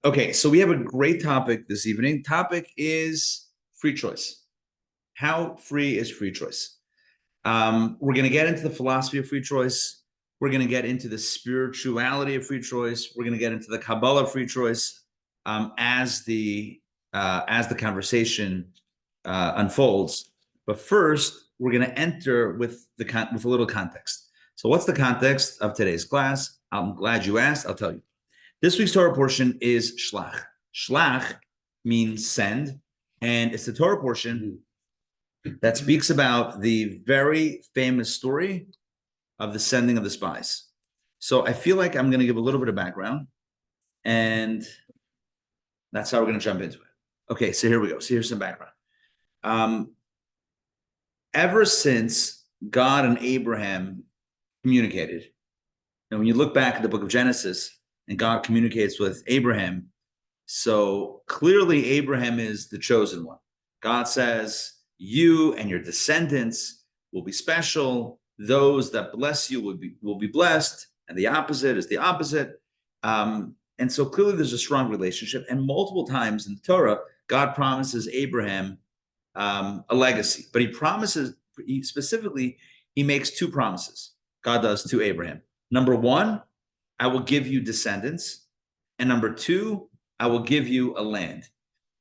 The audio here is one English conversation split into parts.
Okay, so we have a great topic this evening. Topic is free choice. How free is free choice? We're going to get into the philosophy of free choice. We're going to get into the spirituality of free choice. We're going to get into the Kabbalah of free choice as the conversation unfolds. But first, we're going to enter with a little context. So, what's the context of today's class? I'm glad you asked. I'll tell you. This week's Torah portion is Shelach. Shelach means send, and it's the Torah portion that speaks about the very famous story of the sending of the spies. So I feel like I'm going to give a little bit of background, and that's how we're going to jump into it. Okay, so here we go. So here's some background. Ever since God and Abraham communicated, and when you look back at the book of Genesis, and God communicates with Abraham, so clearly Abraham is the chosen one. God says, you and your descendants will be special. Those that bless you will be blessed, and the opposite is the opposite. And so clearly there's a strong relationship. And multiple times in the Torah, God promises Abraham a legacy. But he makes two promises. God does to Abraham. Number one, I will give you descendants. And number two, I will give you a land.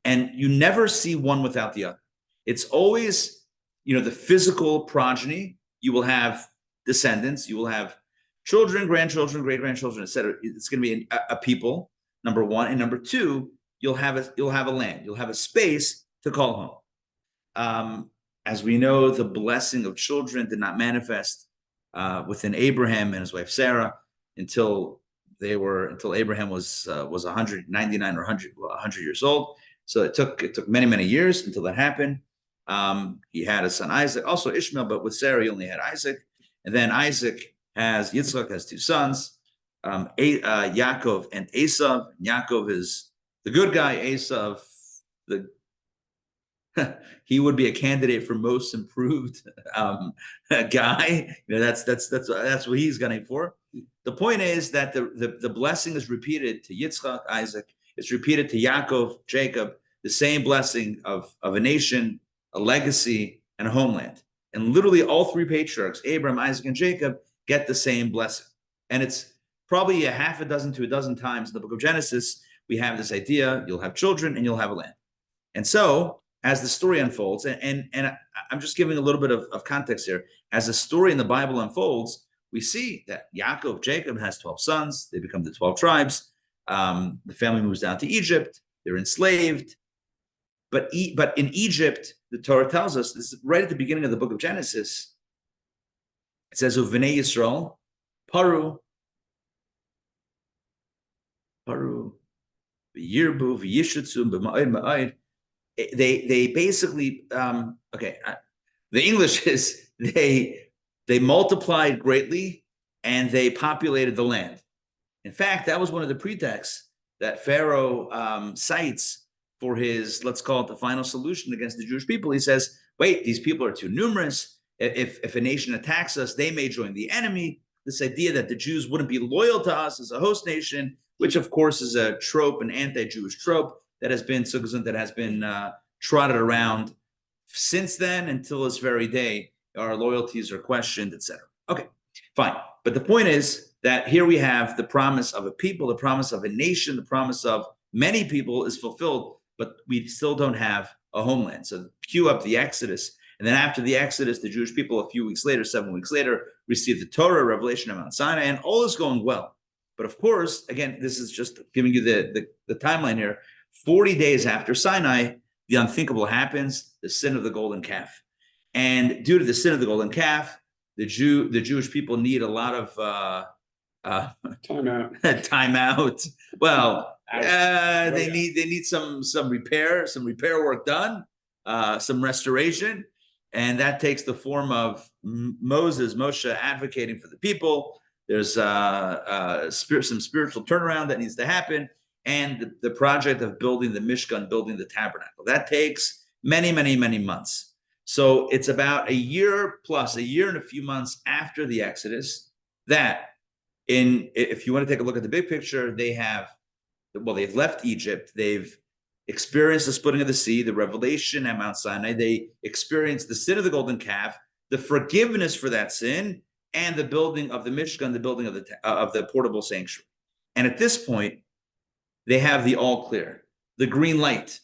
And you never see one without the other. It's always, the physical progeny. You will have descendants. You will have children, grandchildren, great-grandchildren, etc. It's going to be a people, number one. And number two, you'll have a land. You'll have a space to call home. As we know, the blessing of children did not manifest within Abraham and his wife Sarah until Abraham was 199 or 100 years old. So it took many years until that happened. He had a son Isaac, also Ishmael, but with Sarah he only had Isaac. And then Yitzchak has two sons, Yaakov and Esav. Yaakov is the good guy. Esav, he would be a candidate for most improved guy. That's what he's gunning for. The point is that the blessing is repeated to Yitzchak, Isaac. It's repeated to Yaakov, Jacob. The same blessing of a nation, a legacy, and a homeland. And literally all three patriarchs, Abraham, Isaac, and Jacob, get the same blessing. And it's probably a half a dozen to a dozen times in the book of Genesis, we have this idea: you'll have children and you'll have a land. And so as the story unfolds, and I'm just giving a little bit of context here, as the story in the Bible unfolds, we see that Jacob has 12 sons. They become the 12 tribes. The family moves down to Egypt. They're enslaved. But in Egypt, the Torah tells us, this is right at the beginning of the book of Genesis, it says, Uvnei Yisrael, Paru, V'yirbu, V'yishutzu, B'ma'id Ma'id. They basically, the English is they multiplied greatly and they populated the land. In fact, that was one of the pretexts that Pharaoh cites for his, let's call it the final solution against the Jewish people. He says, wait, these people are too numerous. If a nation attacks us, they may join the enemy. This idea that the Jews wouldn't be loyal to us as a host nation, which of course is a trope, an anti-Jewish trope that has been trotted around since then until this very day. Our loyalties are questioned, etc. Okay, fine. But the point is that here we have the promise of a people, the promise of a nation, the promise of many people is fulfilled, but we still don't have a homeland. So cue up the Exodus. And then after the Exodus, the Jewish people a few weeks later, 7 weeks later, received the Torah, revelation of Mount Sinai, and all is going well. But of course, again, this is just giving you the timeline here. 40 days after Sinai, the unthinkable happens, the sin of the golden calf. And due to the sin of the golden calf, the Jewish people need a lot of timeout. Well, they need some repair work done, some restoration, and that takes the form of Moshe advocating for the people. There's some spiritual turnaround that needs to happen, and the project of building the Mishkan, building the tabernacle. That takes many months. So it's about a year and a few months after the Exodus that if you want to take a look at the big picture, they have well, they've left Egypt. They've experienced the splitting of the sea, the revelation at Mount Sinai. They experienced the sin of the golden calf, the forgiveness for that sin, and the building of the Mishkan, the building of the portable sanctuary. And at this point, they have the all clear, the green light,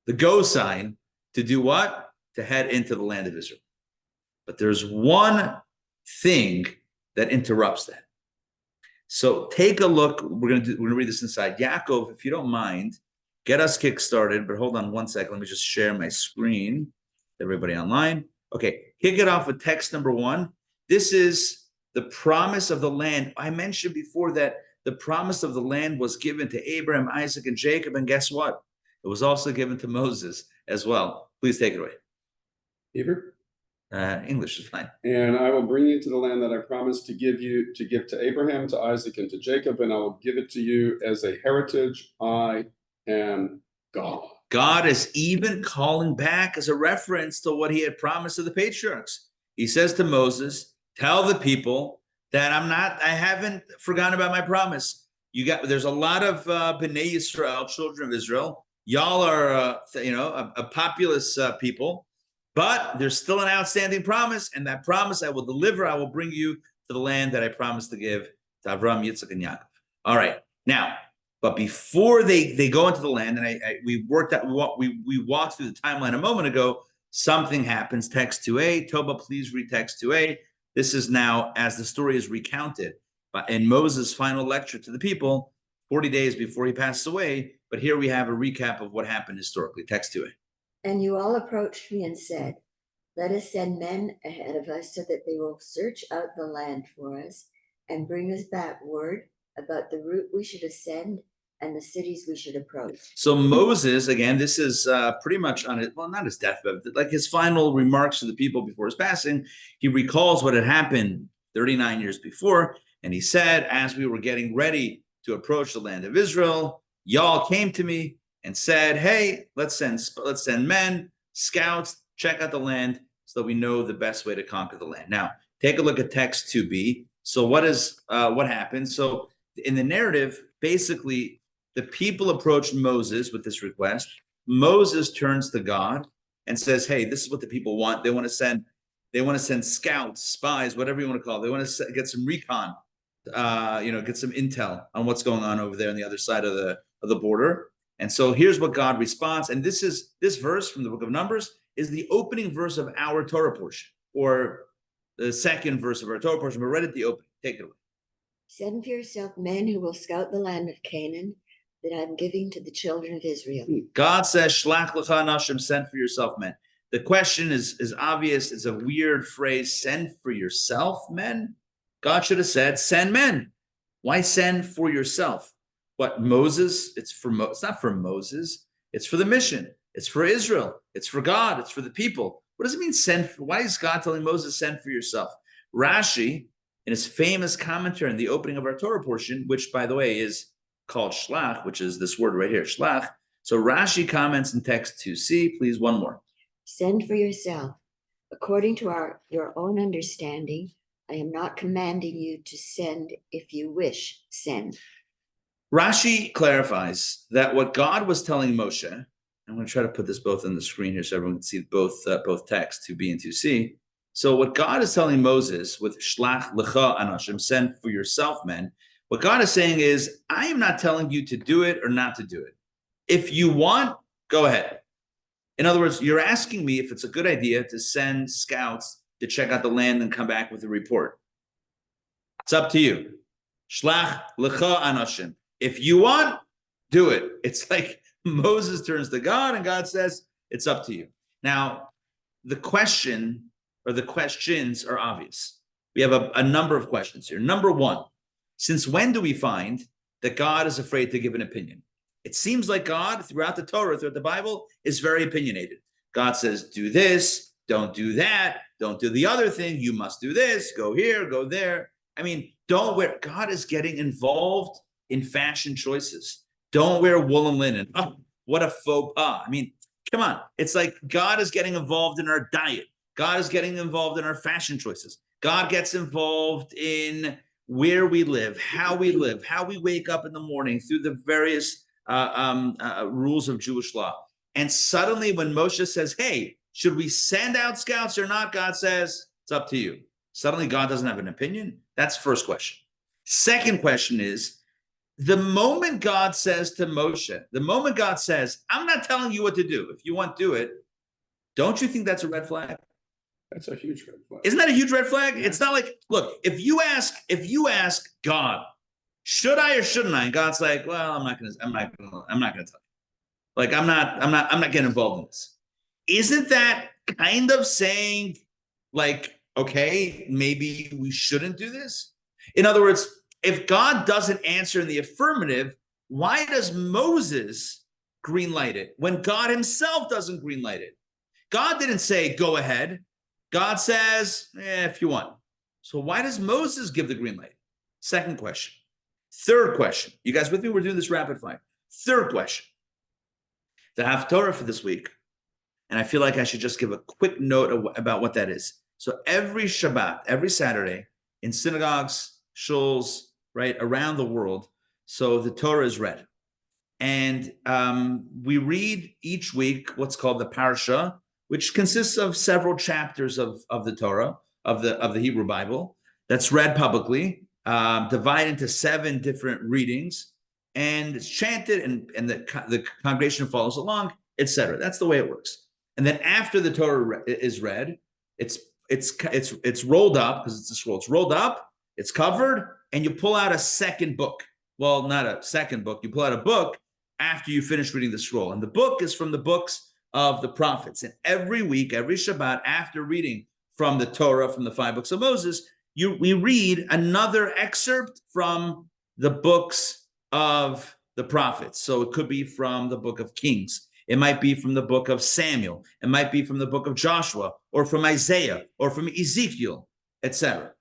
the go sign to do what? To head into the land of Israel. But there's one thing that interrupts that. So take a look. We're going to read this inside. Yaakov, if you don't mind, get us kick-started. But hold on one second. Let me just share my screen. Everybody online. Okay, kick it off with text number 1. This is the promise of the land. I mentioned before that the promise of the land was given to Abraham, Isaac, and Jacob. And guess what? It was also given to Moses as well. Please take it away. Hebrew? English is fine. And I will bring you to the land that I promised to give to Abraham, to Isaac, and to Jacob, and I will give it to you as a heritage. I am God. God is even calling back as a reference to what he had promised to the patriarchs. He says to Moses, tell the people that I haven't forgotten about my promise. There's a lot of Bnei Yisrael, children of Israel. Y'all are, a populous people. But there's still an outstanding promise, and that promise I will deliver. I will bring you to the land that I promised to give to Avraham, Yitzchak, and Yaakov. All right. Now, but before they go into the land, and we walked through the timeline a moment ago, something happens. Text 2a. Toba, please read text 2a. This is now, as the story is recounted in Moses' final lecture to the people, 40 days before he passed away. But here we have a recap of what happened historically. Text 2a. And you all approached me and said, let us send men ahead of us so that they will search out the land for us and bring us back word about the route we should ascend and the cities we should approach. So Moses, again, this is pretty much on it, well, not his deathbed, but like his final remarks to the people before his passing. He recalls what had happened 39 years before. And he said, as we were getting ready to approach the land of Israel, y'all came to me and said, hey, let's send men, scouts, check out the land so that we know the best way to conquer the land. Now, take a look at text 2b. So what happened? So in the narrative, basically, the people approached Moses with this request. Moses turns to God and says, hey, this is what the people want. They want to send scouts, spies, whatever you want to call it. They want to get some recon, get some intel on what's going on over there on the other side of the border. And so here's what God responds. And this verse from the book of Numbers is the opening verse of our Torah portion, or the second verse of our Torah portion. But right at the opening. Take it away. Send for yourself men who will scout the land of Canaan that I'm giving to the children of Israel. God says, Shelach lecha anashim, send for yourself men. The question is obvious. It's a weird phrase. Send for yourself men? God should have said, send men. Why send for yourself? What, Moses? It's not for Moses. It's for the mission. It's for Israel. It's for God. It's for the people. What does it mean send? Why is God telling Moses, send for yourself? Rashi, in his famous commentary in the opening of our Torah portion, which, by the way, is called Shelach, which is this word right here, Shelach. So Rashi comments in text 2c. Please, one more. Send for yourself. According to your own understanding, I am not commanding you to send. If you wish, send. Rashi clarifies that what God was telling Moshe, I'm going to try to put this both on the screen here so everyone can see both texts, 2b and 2c. So what God is telling Moses with Shelach lecha anashim, send for yourself men, what God is saying is, I am not telling you to do it or not to do it. If you want, go ahead. In other words, you're asking me if it's a good idea to send scouts to check out the land and come back with a report. It's up to you. Shelach lecha anashim. If you want, do it. It's like Moses turns to God and God says, it's up to you. Now, the question or the questions are obvious. We have a number of questions here. Number one, since when do we find that God is afraid to give an opinion? It seems like God, throughout the Torah, throughout the Bible, is very opinionated. God says, do this, don't do that, don't do the other thing, you must do this, go here, go there. I mean, don't wear, God is getting involved in fashion choices. Don't wear woolen linen. Oh, what a faux pas. I mean, come on. It's like God is getting involved in our diet. God is getting involved in our fashion choices. God gets involved in where we live, how we wake up in the morning, through the various rules of Jewish law. And suddenly when Moshe says, hey, should we send out scouts or not? God says, it's up to you. Suddenly God doesn't have an opinion. That's the first question. Second question is, the moment God says to Moshe, the moment God says, I'm not telling you what to do. If you want, do it. Don't you think that's a red flag? That's a huge red flag. Isn't that a huge red flag? Yeah. It's not like, look, if you ask God, should I or shouldn't I? And God's like, well, I'm not gonna tell you. Like, I'm not getting involved in this. Isn't that kind of saying, like, okay, maybe we shouldn't do this? In other words, if God doesn't answer in the affirmative, why does Moses greenlight it when God himself doesn't greenlight it? God didn't say, go ahead. God says, if you want. So why does Moses give the green light? Second question. Third question. You guys with me? We're doing this rapid fire. Third question. The Haftorah for this week. And I feel like I should just give a quick note about what that is. So every Shabbat, every Saturday, in synagogues, shuls, right, around the world, so the Torah is read. And we read each week what's called the Parsha, which consists of several chapters of the Torah, of the Hebrew Bible, that's read publicly, divided into 7 different readings, and it's chanted, and the congregation follows along, etc. That's the way it works. And then after the Torah is read, it's rolled up, because it's a scroll. It's rolled up, it's covered, and you pull out a second book. Well, not a second book. You pull out a book after you finish reading the scroll. And the book is from the books of the prophets. And every week, every Shabbat, after reading from the Torah, from the 5 books of Moses, we read another excerpt from the books of the prophets. So it could be from the book of Kings. It might be from the book of Samuel. It might be from the book of Joshua, or from Isaiah, or from Ezekiel, etc.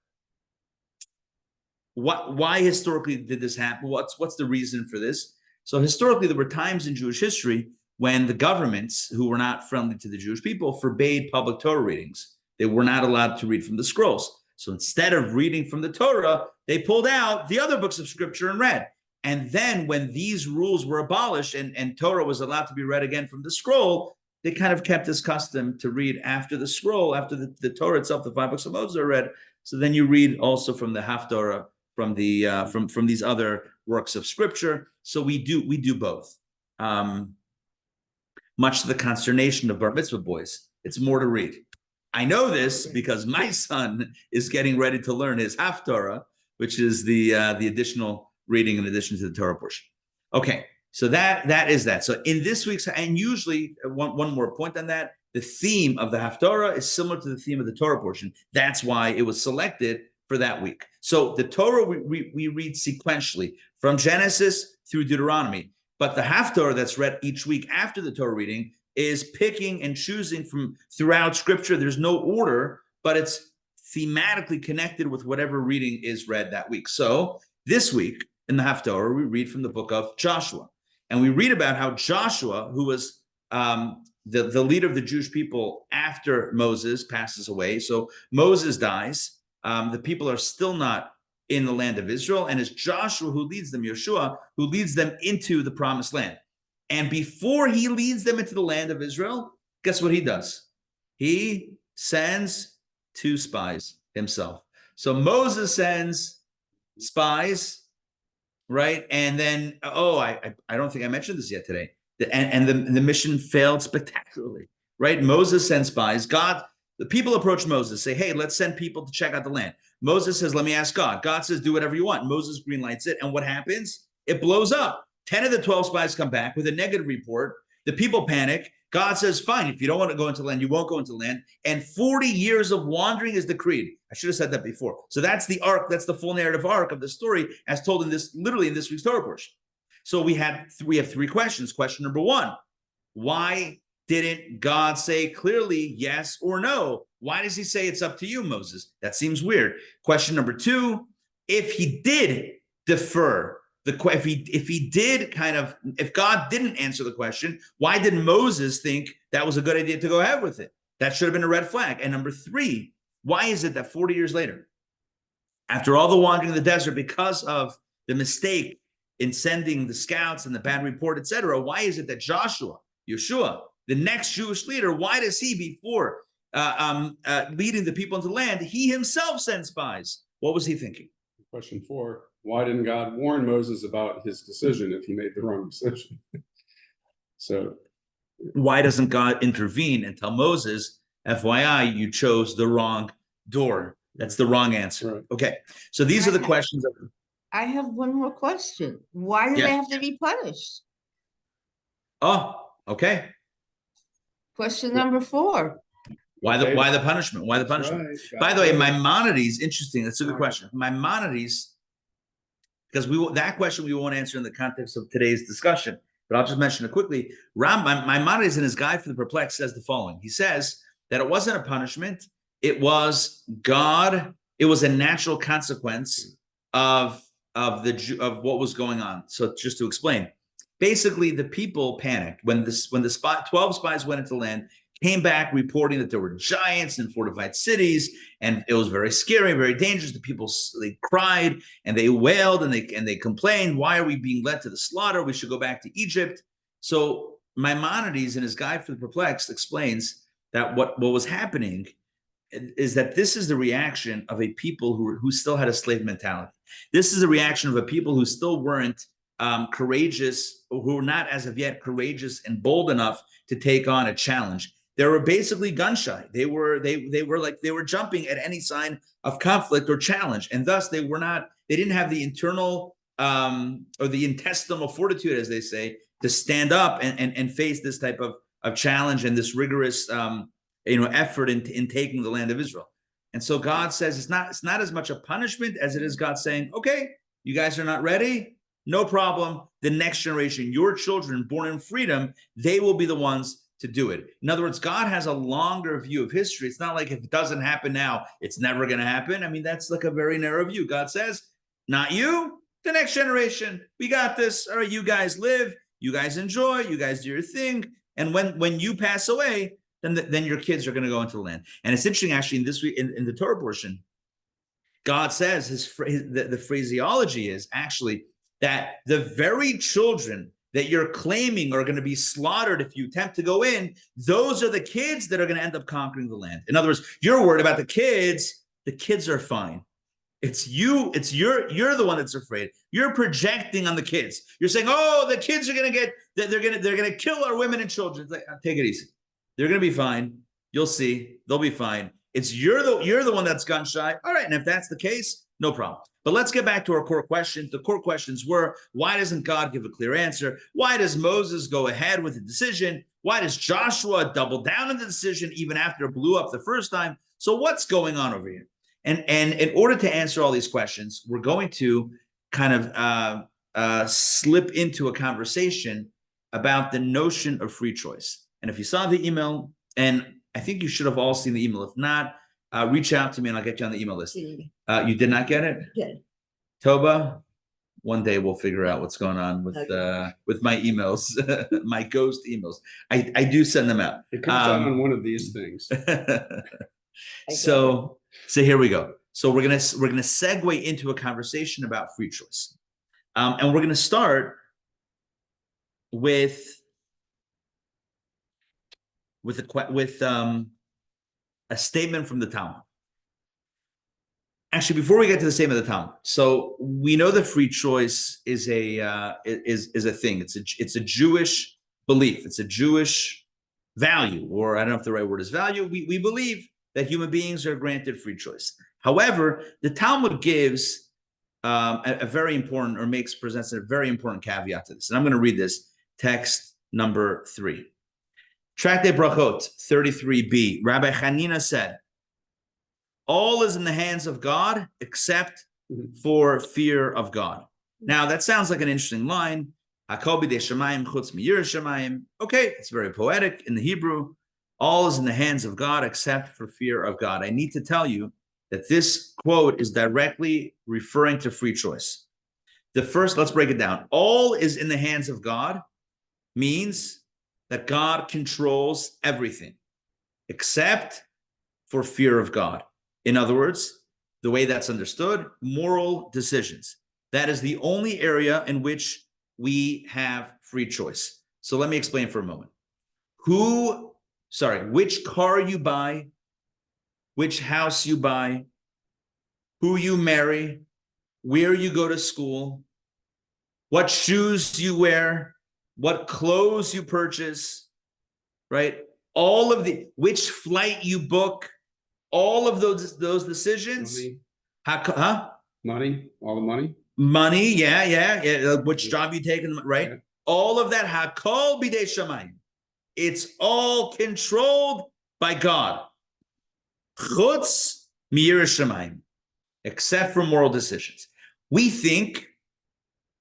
Why historically did this happen? What's the reason for this? So historically, there were times in Jewish history when the governments, who were not friendly to the Jewish people, forbade public Torah readings. They were not allowed to read from the scrolls. So instead of reading from the Torah, they pulled out the other books of scripture and read. And then when these rules were abolished and Torah was allowed to be read again from the scroll, they kind of kept this custom to read after the scroll, after the Torah itself, the 5 books of Moses are read. So then you read also from the Haftorah, from the from these other works of scripture. So we do both. Much to the consternation of bar mitzvah boys, it's more to read. I know this because my son is getting ready to learn his Haftorah, which is the additional reading in addition to the Torah portion. Okay, so that is that. So in this week's, and usually one more point on that, the theme of the Haftorah is similar to the theme of the Torah portion. That's why it was selected for that week. So the Torah we read sequentially from Genesis through Deuteronomy, but the Haftorah that's read each week after the Torah reading is picking and choosing from throughout Scripture. There's no order, but it's thematically connected with whatever reading is read that week. So this week in the Haftorah, we read from the book of Joshua, and we read about how Joshua, who was the leader of the Jewish people after Moses passes away. So Moses dies. The people are still not in the land of Israel, and it's Joshua who leads them, Yeshua, who leads them into the promised land. And before he leads them into the land of Israel, guess what he does? He sends 2 spies himself. So Moses sends spies, right? And then, I don't think I mentioned this yet today. And the mission failed spectacularly, right? Moses sends spies. The people approach Moses, say, hey, let's send people to check out the land. Moses says, let me ask God. God says, do whatever you want. Moses greenlights it. And what happens? It blows up. 10 of the 12 spies come back with a negative report. The people panic. God says, fine, if you don't want to go into land, you won't go into land. And 40 years of wandering is decreed. I should have said that before. So that's the arc. That's the full narrative arc of the story as told in this week's Torah portion. So we have 3 questions. Question number 1, why didn't God say clearly yes or no? Why does he say it's up to you, Moses? That seems weird. Question number 2, if he did defer, if God didn't answer the question, why did Moses think that was a good idea to go ahead with it? That should have been a red flag. And number 3, why is it that 40 years later, after all the wandering in the desert, because of the mistake in sending the scouts and the bad report, etc., why is it that Joshua, Yeshua, the next Jewish leader, why does he, before leading the people into the land, he himself sent spies? What was he thinking? Question 4, why didn't God warn Moses about his decision if he made the wrong decision? So why doesn't God intervene and tell Moses, FYI, you chose the wrong door? That's the wrong answer. Right. Okay, so these are the questions. I have one more question. Why do they have to be punished? Oh, okay. Question number 4. Why the punishment? Why the punishment? Right. By the way, Maimonides, interesting. That's a good question. Maimonides, because that question we won't answer in the context of today's discussion, but I'll just mention it quickly. Maimonides in his Guide for the Perplexed says the following. He says that it wasn't a punishment. It was God. It was a natural consequence of what was going on. So just to explain, basically the people panicked when the 12 spies went into the land, came back reporting that there were giants and fortified cities, and it was very scary, very dangerous. The people, they cried and they wailed and they complained, why are we being led to the slaughter? We should go back to Egypt. So Maimonides in his Guide for the Perplexed explains that what was happening is that this is the reaction of a people who still had a slave mentality. This is a reaction of a people who still weren't courageous, who were not as of yet courageous and bold enough to take on a challenge. They were basically gun shy. They were jumping at any sign of conflict or challenge, and thus they didn't have the internal or the intestinal fortitude, as they say, to stand up and face this type of challenge and this rigorous effort in taking the land of Israel. And so God says it's not as much a punishment as it is God saying, okay, you guys are not ready, no problem. The next generation, your children born in freedom, they will be the ones to do it. In other words, God has a longer view of history. It's not like if it doesn't happen now, it's never going to happen. I mean, that's like a very narrow view. God says, not you, the next generation. We got this. All right, you guys live, you guys enjoy, you guys do your thing. And when you pass away, then your kids are going to go into the land. And it's interesting, actually, in the Torah portion, God says the phraseology is actually that the very children that you're claiming are going to be slaughtered if you attempt to go in, those are the kids that are going to end up conquering the land. In other words, you're worried about the kids are fine. It's you're the one that's afraid. You're projecting on the kids. You're saying, oh, the kids are going to they're going to kill our women and children. It's like, take it easy. They're going to be fine. You'll see. They'll be fine. It's you're the one that's gun shy. All right, and if that's the case, no problem. But let's get back to our core questions. The core questions were, why doesn't God give a clear answer? Why does Moses go ahead with the decision? Why does Joshua double down on the decision even after it blew up the first time? So what's going on over here? And in order to answer all these questions, we're going to kind of slip into a conversation about the notion of free choice. And if you saw the email, and I think you should have all seen the email. If not, reach out to me and I'll get you on the email list. You did not get it? Good. Toba, one day we'll figure out what's going on with my emails, my ghost emails. I do send them out. It comes out on one of these things. So here we go. So we're gonna segue into a conversation about free choice, and we're gonna start with a statement from the Talmud. Actually, before we get to the statement of the Talmud, so we know that free choice is a thing. It's a Jewish belief. It's a Jewish value, or I don't know if the right word is value. We believe that human beings are granted free choice. However, the Talmud gives a very important, or presents a very important caveat to this. And I'm going to read this text number 3. Tractate Brachot 33b. Rabbi Hanina said, all is in the hands of God except for fear of God. Now, that sounds like an interesting line. Okay, it's very poetic in the Hebrew. All is in the hands of God except for fear of God. I need to tell you that this quote is directly referring to free choice. Let's break it down. All is in the hands of God means that God controls everything except for fear of God. In other words, the way that's understood, moral decisions. That is the only area in which we have free choice. So let me explain for a moment. Which car you buy, which house you buy, who you marry, where you go to school, what shoes you wear, what clothes you purchase, right? All of which flight you book, all of those decisions. Money, all the money. Money, yeah. Which job you take, right? Yeah. All of that, hakol bidei shamayim. It's all controlled by God. Chutz mir shamayim, except for moral decisions. We think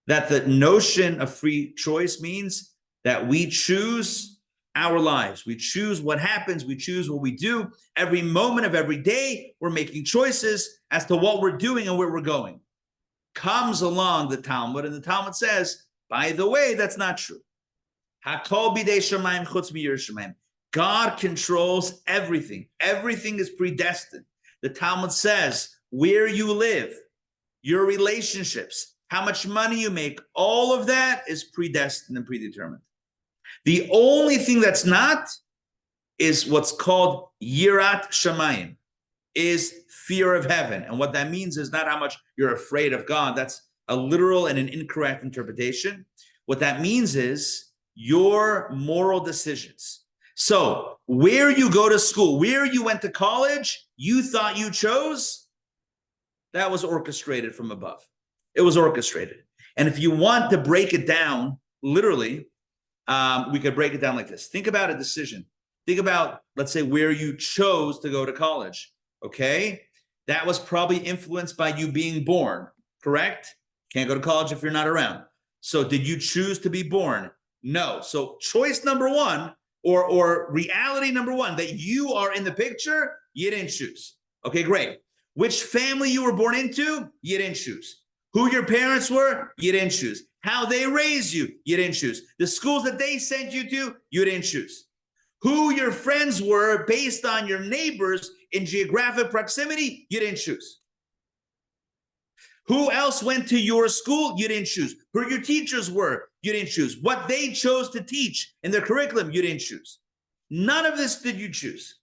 that the notion of free choice means that we choose our lives. We choose what happens. We choose what we do. Every moment of every day, we're making choices as to what we're doing and where we're going. Comes along the Talmud, and the Talmud says, by the way, that's not true. Hakol bidei shamayim chutz mir shamayim. God controls everything. Everything is predestined. The Talmud says where you live, your relationships, how much money you make, all of that is predestined and predetermined. The only thing that's not is what's called yirat shamayim, is fear of heaven. And what that means is not how much you're afraid of God. That's a literal and an incorrect interpretation. What that means is your moral decisions. So where you go to school, where you went to college, you thought you chose, that was orchestrated from above. It was orchestrated. And if you want to break it down, literally, we could break it down like this. Think about a decision. Think about, let's say, where you chose to go to college, okay? That was probably influenced by you being born, correct? Can't go to college if you're not around. So did you choose to be born? No. So choice number one, or reality number one, that you are in the picture, you didn't choose. Okay, great. Which family you were born into, you didn't choose. Who your parents were, you didn't choose. How they raised you, you didn't choose. The schools that they sent you to, you didn't choose. Who your friends were based on your neighbors in geographic proximity, you didn't choose. Who else went to your school, you didn't choose. Who your teachers were, you didn't choose. What they chose to teach in their curriculum, you didn't choose. None of this did you choose.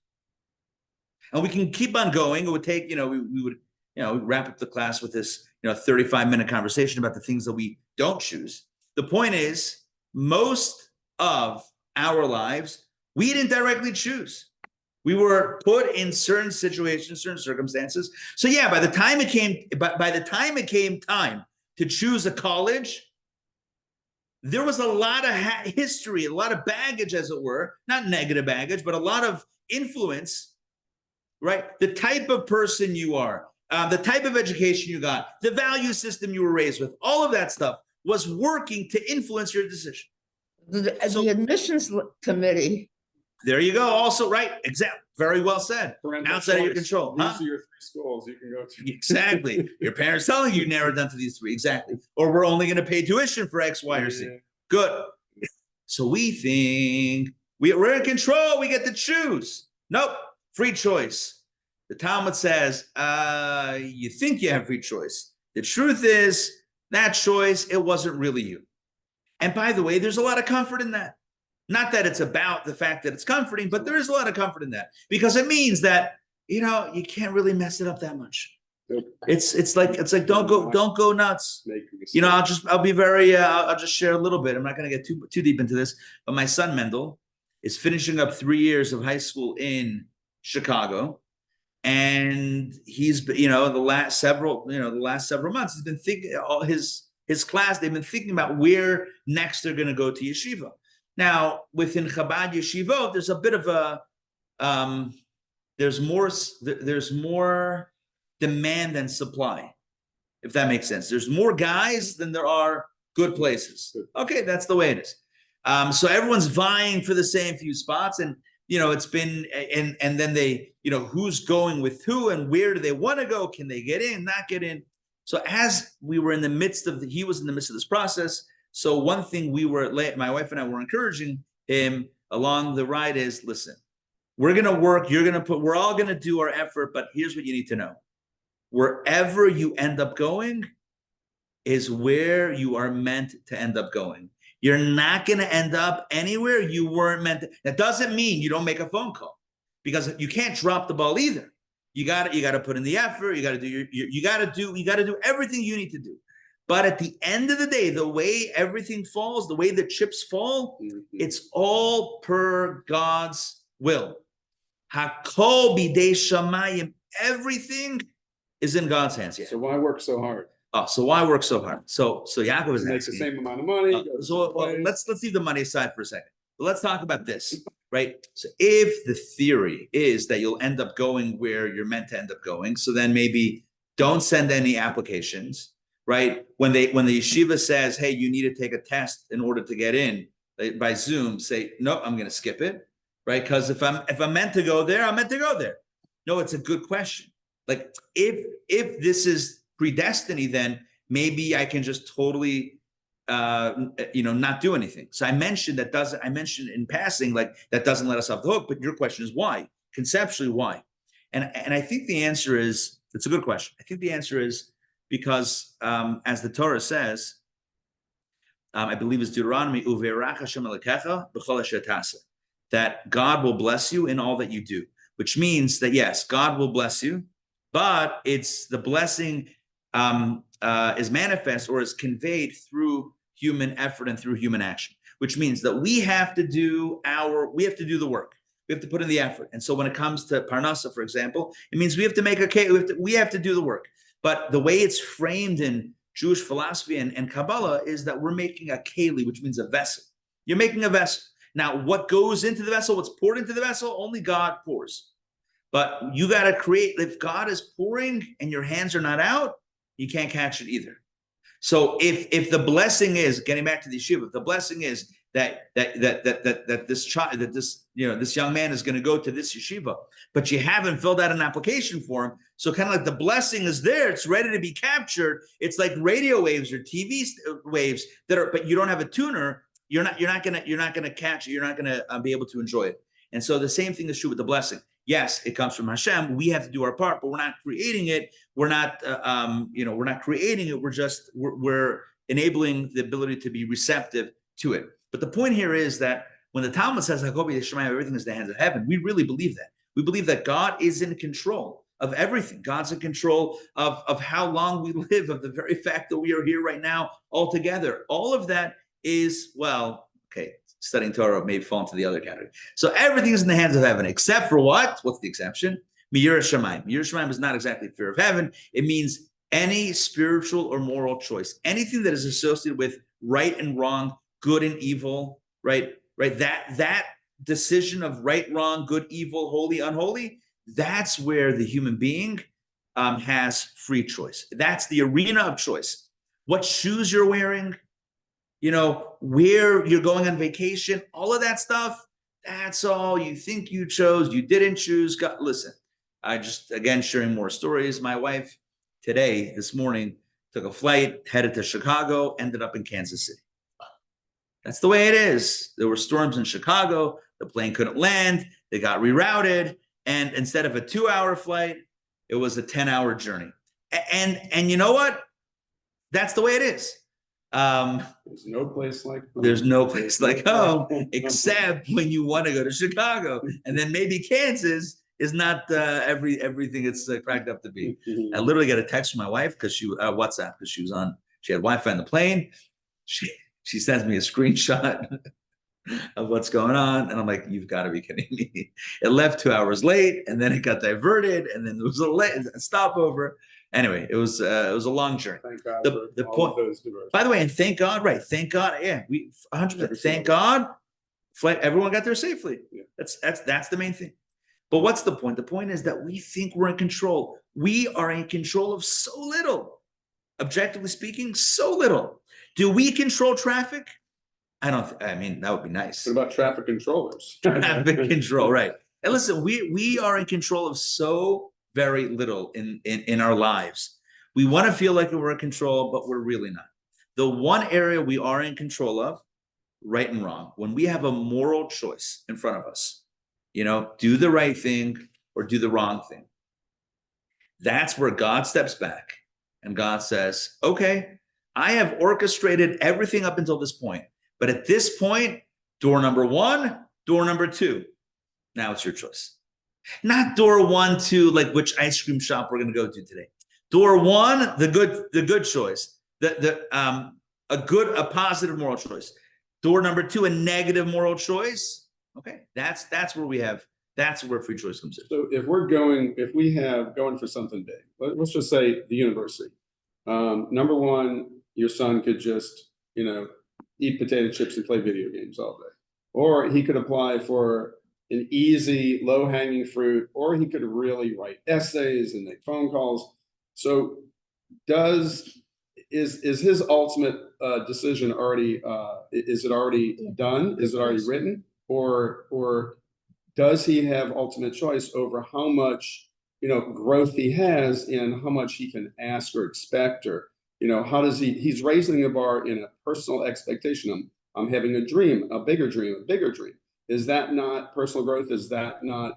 And we can keep on going. It would take, we would wrap up the class with this, 35-minute conversation about the things that we don't choose. The point is, most of our lives, we didn't directly choose. We were put in certain situations, certain circumstances. So yeah, by the time it came time to choose a college, there was a lot of history, a lot of baggage, as it were, not negative baggage, but a lot of influence, right? The type of person you are, the type of education you got, the value system you were raised with, all of that stuff was working to influence your decision. The admissions committee. There you go. Also, right. Exactly. Very well said. Parental Outside of your choice. control. These are your 3 schools you can go to. Exactly. Your parents telling you narrow it down to these 3. Exactly. Or we're only going to pay tuition for X, Y, or Z. Good. So we think we're in control. We get to choose. Nope. Free choice. The Talmud says, you think you have free choice. The truth is, that choice, it wasn't really you. And by the way, there's a lot of comfort in that. Not that it's about the fact that it's comforting, but there is a lot of comfort in that, because it means that, you can't really mess it up that much. It's like don't go nuts. I'll just share a little bit. I'm not going to get too deep into this, but my son Mendel is finishing up 3 years of high school in Chicago, and he's the last several months he's been thinking his class. They've been thinking about where next they're going to go to yeshiva. Now, within Chabad yeshivot, there's a bit of there's more demand than supply, if that makes sense. There's more guys than there are good places. Okay, that's the way it is. So everyone's vying for the same few spots, and it's been and then they who's going with who and where do they want to go? Can they get in? Not get in? So as we were in the midst of he was in the midst of this process. So one thing my wife and I were encouraging him along the ride is, listen, we're going to work. We're all going to do our effort, but here's what you need to know. Wherever you end up going, is where you are meant to end up going. You're not going to end up anywhere you weren't meant to. That doesn't mean you don't make a phone call, because you can't drop the ball either. You got to put in the effort. You got to do you got to do everything you need to do. But at the end of the day, the way everything falls, the way the chips fall, it's all per God's will. Hakol bidei shamayim. Everything is in God's hands. Yeah. So why work so hard? Oh, so why work so hard? So Yaakov is Make the asking. same amount of money. Let's leave the money aside for a second. But let's talk about this, right? So if the theory is that you'll end up going where you're meant to end up going, so then maybe don't send any applications, right? When the yeshiva says, hey, you need to take a test in order to get in by Zoom, say, no, I'm going to skip it, right? Because if I'm meant to go there, I'm meant to go there. No, it's a good question. Like if this is predestiny, then maybe I can just totally not do anything. So I mentioned in passing, like that doesn't let us off the hook, but your question is why? Conceptually, why? And I think the answer is, it's a good question. I think the answer is because as the Torah says, I believe it's Deuteronomy, Uve'erach Hashem Elokecha b'chol asher ta'aseh, that God will bless you in all that you do, which means that yes, God will bless you, but it's the blessing is manifest or is conveyed through human effort and through human action, which means that we have to do the work. We have to put in the effort. And so when it comes to Parnasa, for example, it means we have to make a cake. We have to do the work. But the way it's framed in Jewish philosophy and Kabbalah is that we're making a keli, which means a vessel. You're making a vessel. Now, what goes into the vessel, what's poured into the vessel, only God pours. But you got to create, if God is pouring and your hands are not out, you can't catch it either. So if the blessing is, getting back to the yeshiva, if the blessing is that this child, this young man is going to go to this yeshiva, but you haven't filled out an application for him, so kind of like the blessing is there, it's ready to be captured. It's like radio waves or TV waves but you don't have a tuner. You're not gonna catch it. You're not gonna be able to enjoy it. And so the same thing is true with the blessing. Yes, it comes from Hashem. We have to do our part, but we're not creating it. We're not creating it. We're enabling the ability to be receptive to it. But the point here is that when the Talmud says, everything is in the hands of heaven, we really believe that. We believe that God is in control of everything. God's in control of how long we live, of the very fact that we are here right now all together. All of that is, studying Torah may fall into the other category. So everything is in the hands of heaven, except for what? What's the exception? Miras Shamayim. Miras Shamayim is not exactly fear of heaven. It means any spiritual or moral choice, anything that is associated with right and wrong, good and evil, right? That decision of right, wrong, good, evil, holy, unholy, that's where the human being has free choice. That's the arena of choice. What shoes you're wearing, where you're going on vacation, all of that stuff, that's all you think you chose, you didn't choose. God, listen, I just, again, sharing more stories. My wife this morning, took a flight, headed to Chicago, ended up in Kansas City. That's the way it is. There were storms in Chicago. The plane couldn't land. They got rerouted. And instead of a 2-hour flight, it was a 10-hour journey. And you know what? That's the way it is. There's no place like home. There's no place like home, except when you want to go to Chicago, and then maybe Kansas is not everything it's cracked up to be. I literally got a text from my wife because WhatsApp, because she had Wi-Fi on the plane. She sends me a screenshot of what's going on, and I'm like, you've got to be kidding me. It left 2 hours late, and then it got diverted, and then there was a stopover. Anyway, it was a long journey. Thank God the for point, all of those diversions. by the way, and thank God, right? Thank God, yeah, we 100%. Thank God, flight, everyone got there safely. Yeah. That's the main thing. But what's the point? The point is that we think we're in control. We are in control of so little. Objectively speaking, so little. Do we control traffic? I mean, that would be nice. What about traffic controllers? Traffic control, right? And listen, we are in control of so very little in our lives. We want to feel like we're in control, but we're really not. The one area we are in control of, right and wrong, when we have a moral choice in front of us, do the right thing or do the wrong thing. That's where God steps back and God says, okay, I have orchestrated everything up until this point. But at this point, door number 1, door number 2. Now it's your choice. Not door 1, 2, like which ice cream shop we're going to go to today. Door 1, the good choice, a positive moral choice. Door number 2, a negative moral choice. Okay, that's where free choice comes in. So if we have going for something big, let's just say the university. Number 1, your son could just, eat potato chips and play video games all day. Or he could apply for an easy, low-hanging fruit, or he could really write essays and make phone calls. So is his ultimate decision already, is it already done? Is it already written? Or does he have ultimate choice over how much, growth he has and how much he can ask or expect, or, how does he's raising the bar in a personal expectation. I'm having a dream, a bigger dream. Is that not personal growth? Is that not,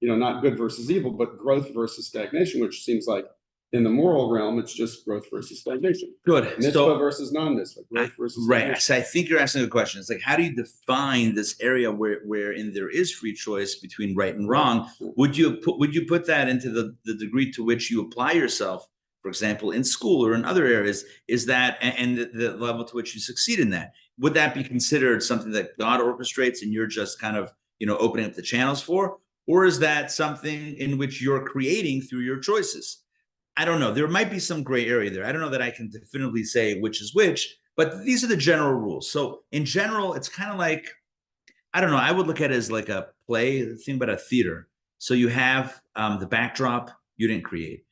not good versus evil, but growth versus stagnation, which seems like in the moral realm, it's just growth versus stagnation. Good. Mitzvah versus non-mitzvah, growth versus right. So I think you're asking a question. It's like, how do you define this area wherein there is free choice between right and wrong? Would you put that into the degree to which you apply yourself, for example, in school or in other areas? Is that and the level to which you succeed in that? Would that be considered something that God orchestrates and you're just kind of opening up the channels for, or is that something in which you're creating through your choices? I don't know. There might be some gray area there. I don't know that I can definitively say which is which, but these are the general rules. So in general, it's kind of like, I don't know, I would look at it as like a play, think about a theater. So you have the backdrop you didn't create.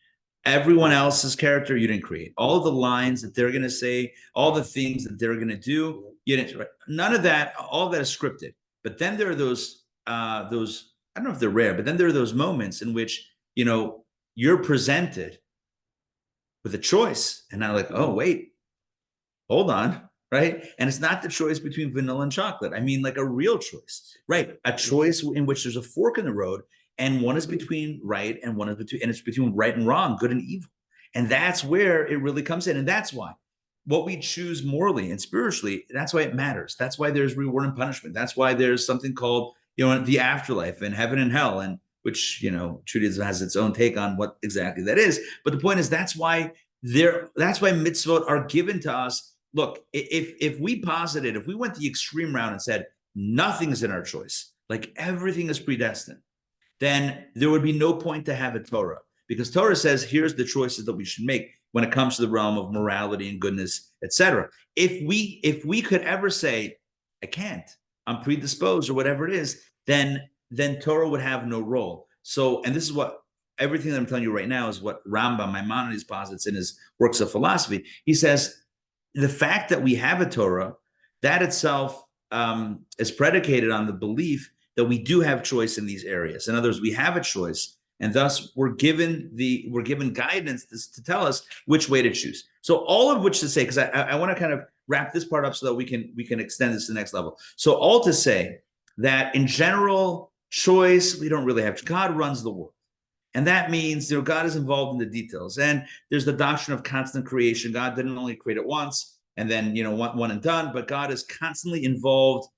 Everyone else's character you didn't create. All of the lines that they're going to say, all the things that they're going to do, you didn't. Right? None of that, all of that is scripted. But then there are those, I don't know if they're rare, but then there are those moments in which, you're presented with a choice, and I'm like, oh wait, hold on, right? And it's not the choice between vanilla and chocolate. I mean, like a real choice, right? A choice in which there's a fork in the road, and one is between right and one is between, and it's between right and wrong, good and evil, and that's where it really comes in, and that's why what we choose morally and spiritually, that's why it matters. That's why there's reward and punishment. That's why there's something called, the afterlife and heaven and hell, and which, Judaism has its own take on what exactly that is. But the point is, that's why mitzvot are given to us. Look, if we posited, if we went the extreme route and said nothing's in our choice, like everything is predestined, then there would be no point to have a Torah, because Torah says, here's the choices that we should make when it comes to the realm of morality and goodness, etc. If we could ever say, I can't, I'm predisposed or whatever it is, then Torah would have no role. So, and this is what everything that I'm telling you right now is what Rambam, Maimonides, posits in his works of philosophy. He says the fact that we have a Torah, that itself is predicated on the belief that we do have choice in these areas. In other words, we have a choice, and thus we're given guidance to tell us which way to choose. So all of which to say, because I want to kind of wrap this part up so that we can extend this to the next level. So all to say that in general, choice, we don't really have. God runs the world. And that means, God is involved in the details. And there's the doctrine of constant creation. God didn't only create it once and then, one and done, but God is constantly involved,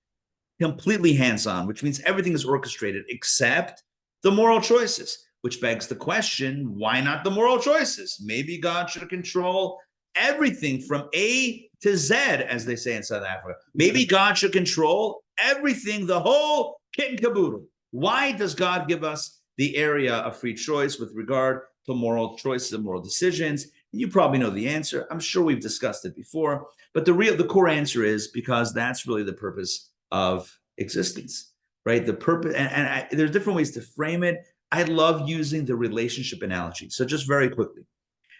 completely hands-on, which means everything is orchestrated except the moral choices, which begs the question, why not the moral choices? Maybe God should control everything from A to Z, as they say in South Africa. Maybe God should control everything, the whole kit and caboodle. Why does God give us the area of free choice with regard to moral choices and moral decisions? You probably know the answer. I'm sure we've discussed it before, but the core answer is because that's really the purpose of existence, right? The purpose, and there's different ways to frame it. I love using the relationship analogy. So just very quickly.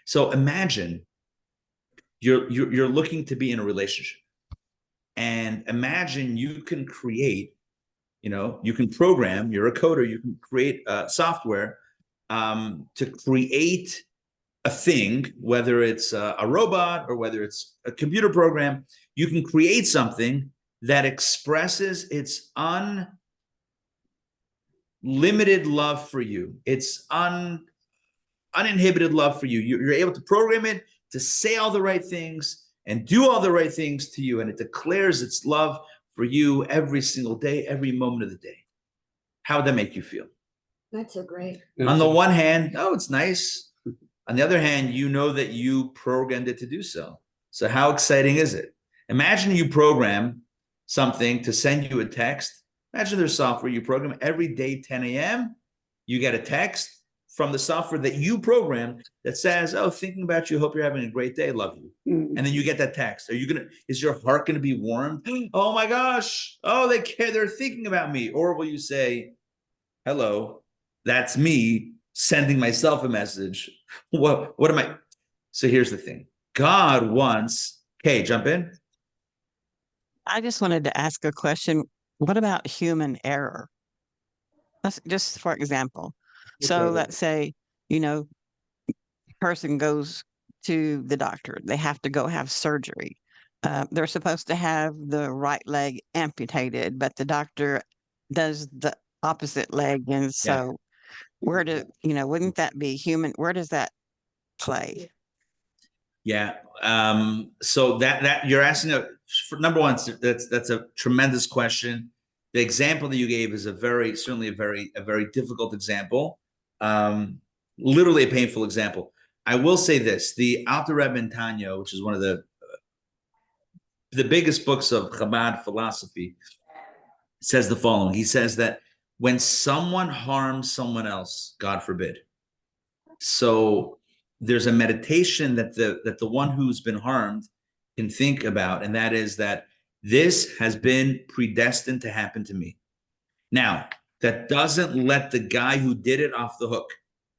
So imagine you're looking to be in a relationship, and imagine you can create, you can program, you're a coder, you can create software to create a thing, whether it's a robot or whether it's a computer program. You can create something that expresses its unlimited love for you. It's uninhibited love for you. You're able to program it to say all the right things, and do all the right things to you, and it declares its love for you every single day, every moment of the day. How would that make you feel? That's so great. On the one hand, oh, it's nice. On the other hand, you know that you programmed it to do so. So how exciting is it? Imagine you program something to send you a text. Imagine there's software you program every day, 10 a.m. You get a text from the software that you programmed that says, oh, thinking about you, hope you're having a great day, love you. And then you get that text. Is your heart gonna be warmed? Oh my gosh, oh, they care, they're thinking about me. Or will you say, hello, that's me sending myself a message. What am I? So here's the thing. God wants, okay, jump in. I just wanted to ask a question. What about human error? Let's just for example. So let's say, you know, person goes to the doctor. They have to go have surgery. They're supposed to have the right leg amputated, but the doctor does the opposite leg. And so wouldn't that be human? Where does that play? Yeah. So that you're asking for number one, that's a tremendous question. The example that you gave is certainly a very difficult example. Literally a painful example. I will say this: the Alter Rebbe in Tanya, which is one of the biggest books of Chabad philosophy, says the following. He says that when someone harms someone else, God forbid, so there's a meditation that the one who's been harmed can think about, and that is that this has been predestined to happen to me. Now, that doesn't let the guy who did it off the hook,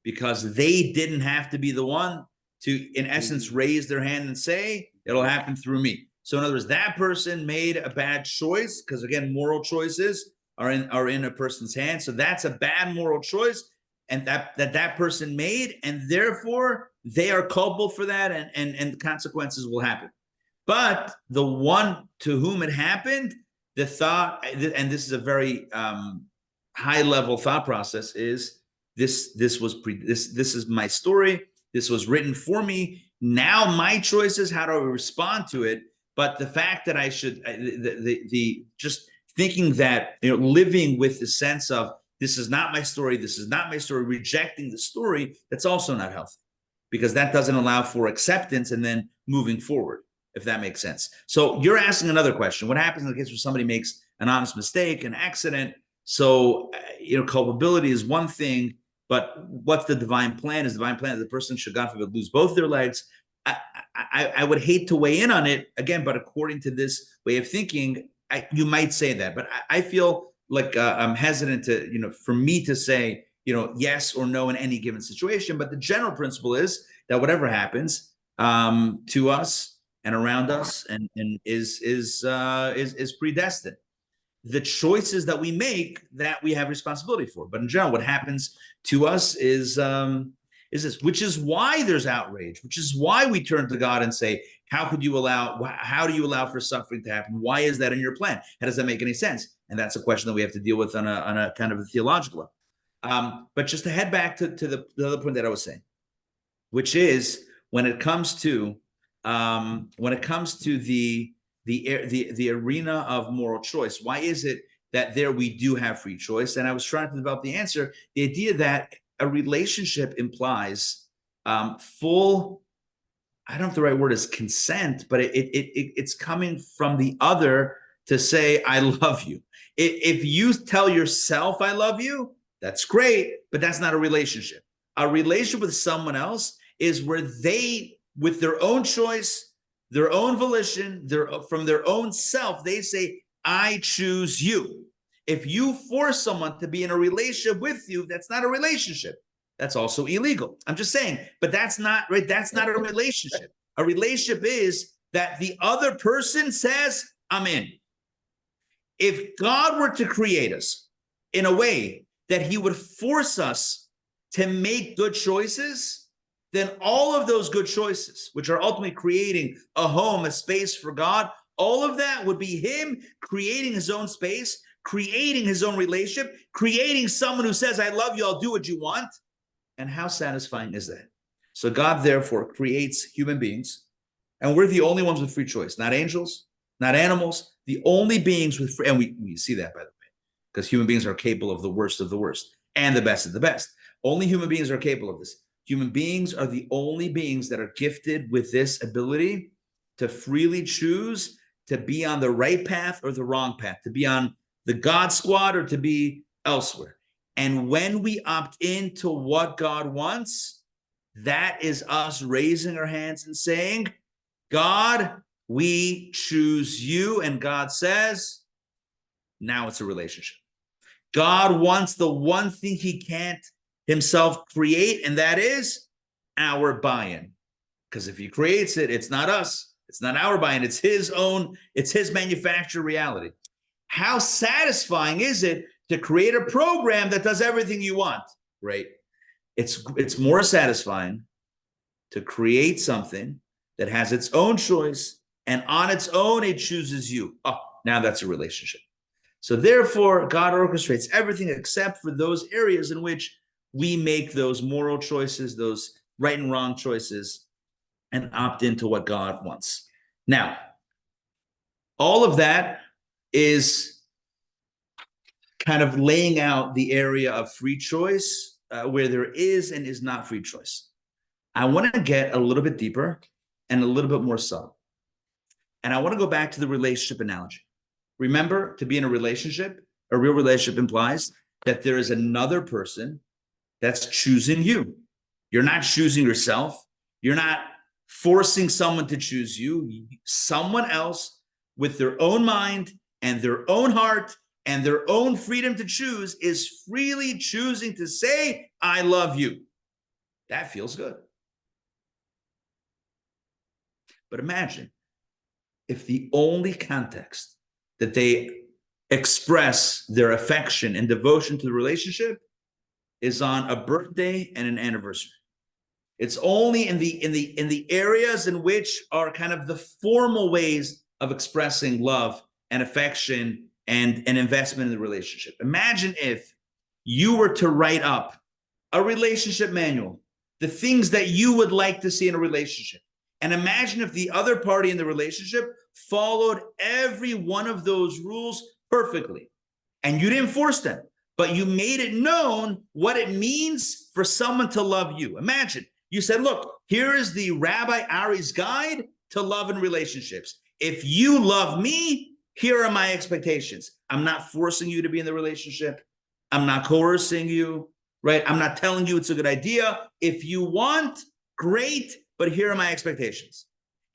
because they didn't have to be the one to, in essence, raise their hand and say, it'll happen through me. So in other words, that person made a bad choice, because again, moral choices are in a person's hands. So that's a bad moral choice, and that person made, and therefore they are culpable for that, and consequences will happen. But the one to whom it happened, the thought, and this is a very high level thought process, is this is my story. This was written for me. Now my choice is how do I respond to it. But the fact that I should just thinking that, living with the sense of this is not my story, this is not my story, rejecting the story, that's also not healthy, because that doesn't allow for acceptance and then moving forward, if that makes sense. So you're asking another question. What happens in the case where somebody makes an honest mistake, an accident? So, culpability is one thing, but what's the divine plan? Is the divine plan that the person should, God forbid, lose both their legs? I would hate to weigh in on it again, but according to this way of thinking, you might say that. But I feel like I'm hesitant to, for me to say, yes or no in any given situation. But the general principle is that whatever happens to us and around us and is predestined. The choices that we make, that we have responsibility for. But in general, what happens to us is this, which is why there's outrage, which is why we turn to God and say, how do you allow for suffering to happen? Why is that in your plan? How does that make any sense? And that's a question that we have to deal with on a kind of a theological level. But just to head back to the other point that I was saying, which is when it comes to the arena of moral choice, why is it that there we do have free choice? And I was trying to develop the answer, the idea that a relationship implies full, I don't know if the right word is consent, but it's coming from the other to say, I love you. If you tell yourself I love you, that's great, but that's not a relationship. A relationship with someone else is where they, with their own choice, their own volition, from their own self, they say, I choose you. If you force someone to be in a relationship with you, that's not a relationship. That's also illegal. I'm just saying, but that's not right. That's not a relationship. A relationship is that the other person says, I'm in. If God were to create us in a way that he would force us to make good choices, then all of those good choices, which are ultimately creating a home, a space for God, all of that would be him creating his own space, creating his own relationship, creating someone who says, I love you, I'll do what you want. And how satisfying is that? So God therefore creates human beings And we're the only ones with free choice, not angels, not animals, the only beings with free, and we see that, by the way, because human beings are capable of the worst and the best of the best. Only human beings are capable of this. Human beings are the only beings that are gifted with this ability to freely choose to be on the right path or the wrong path, to be on the God squad or to be elsewhere. And when we opt into what God wants, that is us raising our hands and saying, God, we choose you. And God says, now it's a relationship. God wants the one thing he can't himself create, and that is our buy-in. Because if he creates it, it's not us. It's not our buy-in. It's his own, it's his manufactured reality. How satisfying is it to create a program that does everything you want, right? It's more satisfying to create something that has its own choice, and on its own, it chooses you. Oh, now that's a relationship. So therefore, God orchestrates everything except for those areas in which we make those moral choices, those right and wrong choices, and opt into what God wants. Now, all of that is kind of laying out the area of free choice, where there is and is not free choice. I want to get a little bit deeper and a little bit more subtle. And I want to go back to the relationship analogy. Remember, to be in a real relationship implies that there is another person that's choosing you. You're not choosing yourself. You're not forcing someone to choose you. Someone else with their own mind and their own heart and their own freedom to choose is freely choosing to say, I love you. That feels good. But imagine if the only context that they express their affection and devotion to the relationship is on a birthday and an anniversary. It's only in the areas in which are kind of the formal ways of expressing love and affection and an investment in the relationship. Imagine if you were to write up a relationship manual, the things that you would like to see in a relationship. And imagine if the other party in the relationship followed every one of those rules perfectly. And you didn't force them, but you made it known what it means for someone to love you. Imagine you said, look, here is the Rabbi Ari's guide to love and relationships. If you love me, here are my expectations. I'm not forcing you to be in the relationship. I'm not coercing you, right? I'm not telling you it's a good idea. If you want, great, but here are my expectations.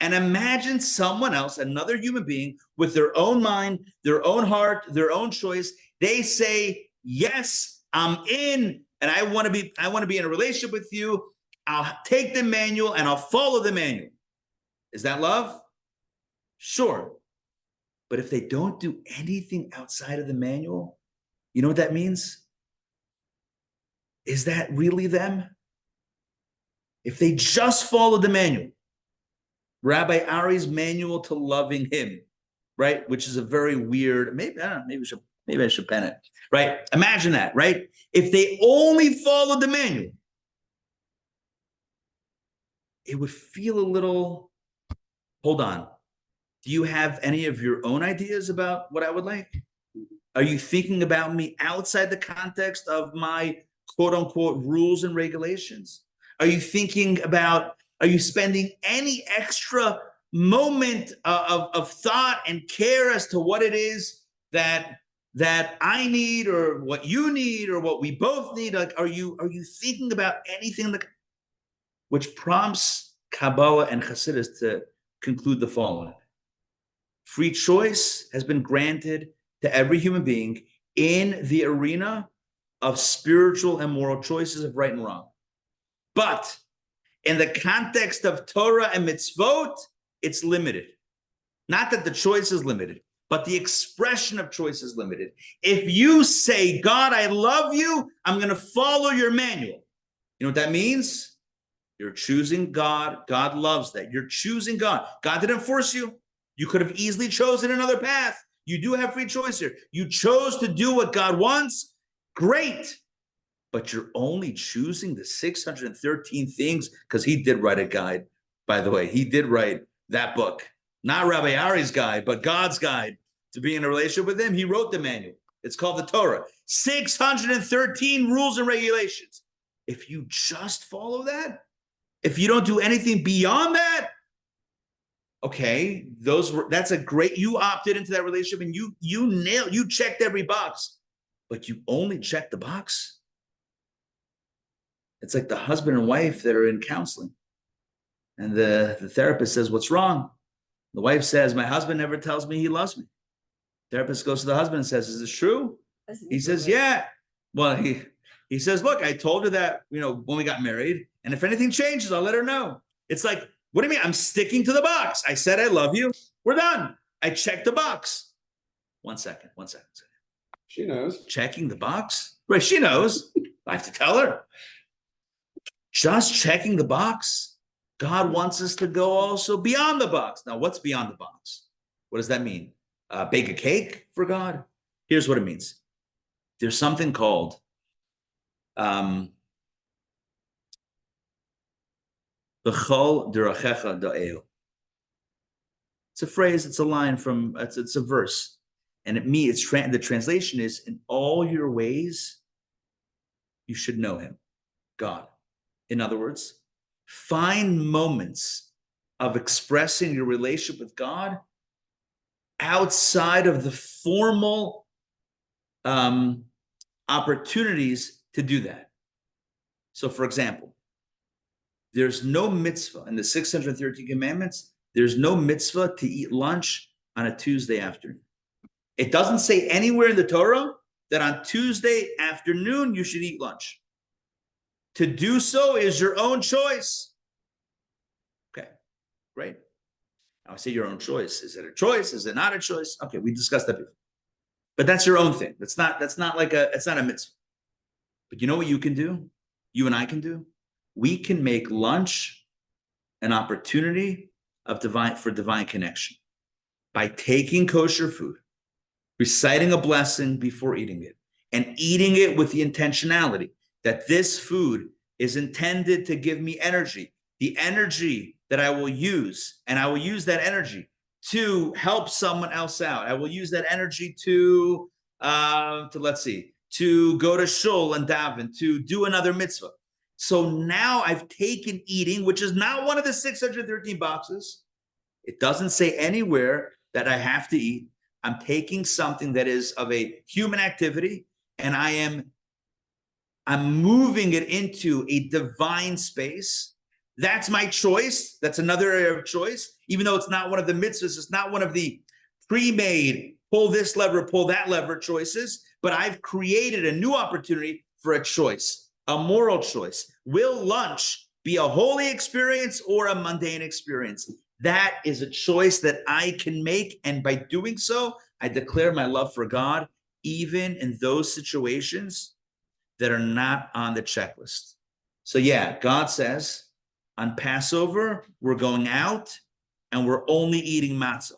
And imagine someone else, another human being with their own mind, their own heart, their own choice. They say, yes, I'm in, and I want to be in a relationship with you. I'll take the manual and I'll follow the manual. Is that love? Sure. But if they don't do anything outside of the manual, you know what that means? Is that really them? If they just follow the manual, Rabbi Ari's manual to loving him, right? Which is a very weird, maybe I should pen it, right? Imagine that, right? If they only followed the manual, it would feel a little, hold on. Do you have any of your own ideas about what I would like? Are you thinking about me outside the context of my quote unquote rules and regulations? Are you spending any extra moment of thought and care as to what it is that I need or what you need or what we both need? Like, are you thinking about anything which prompts Kabbalah and Hasidus to conclude the following? Free choice has been granted to every human being in the arena of spiritual and moral choices of right and wrong. But in the context of Torah and mitzvot, it's limited. Not that the choice is limited, but the expression of choice is limited. If you say, God, I love you, I'm going to follow your manual. You know what that means? You're choosing God. God loves that. You're choosing God. God didn't force you. You could have easily chosen another path. You do have free choice here. You chose to do what God wants. Great. But you're only choosing the 613 things, because he did write a guide, by the way. He did write that book. Not Rabbi Ari's guide, but God's guide to be in a relationship with him. He wrote the manual. It's called the Torah. 613 rules and regulations. If you just follow that, if you don't do anything beyond that, okay, that's a great, you opted into that relationship and you checked every box, but you only checked the box. It's like the husband and wife that are in counseling. And the therapist says, what's wrong? The wife says, my husband never tells me he loves me. Therapist goes to the husband and says, is this true? He says, yeah. Well, he says, look, I told her that, when we got married, and if anything changes, I'll let her know. It's like, what do you mean? I'm sticking to the box. I said, I love you. We're done. I checked the box. One second. She knows. Checking the box? Right, she knows. I have to tell her. Just checking the box. God wants us to go also beyond the box. Now, what's beyond the box? What does that mean? Bake a cake for God? Here's what it means. There's something called B'chol derachecha da'eu. It's a phrase, it's a line from, it's a verse. And the translation is, in all your ways, you should know him, God. In other words, find moments of expressing your relationship with God outside of the formal opportunities to do that. So, for example, there's no mitzvah in the 613 commandments. There's no mitzvah to eat lunch on a Tuesday afternoon. It doesn't say anywhere in the Torah that on Tuesday afternoon you should eat lunch. To do so is your own choice. Okay, great. Now I say your own choice. Is it a choice? Is it not a choice? Okay, we discussed that before. But that's your own thing. It's not a mitzvah. But you know what you can do? You and I can do? We can make lunch an opportunity for divine connection by taking kosher food, reciting a blessing before eating it, and eating it with the intentionality that this food is intended to give me energy, the energy that I will use, and I will use that energy to help someone else out. I will use that energy to go to shul and daven, to do another mitzvah. So now I've taken eating, which is not one of the 613 boxes. It doesn't say anywhere that I have to eat. I'm taking something that is of a human activity, and I'm moving it into a divine space. That's my choice. That's another area of choice. Even though it's not one of the mitzvahs, it's not one of the pre-made, pull this lever, pull that lever choices, but I've created a new opportunity for a choice, a moral choice. Will lunch be a holy experience or a mundane experience? That is a choice that I can make. And by doing so, I declare my love for God, even in those situations that are not on the checklist. So yeah, God says on Passover, we're going out and we're only eating matzah.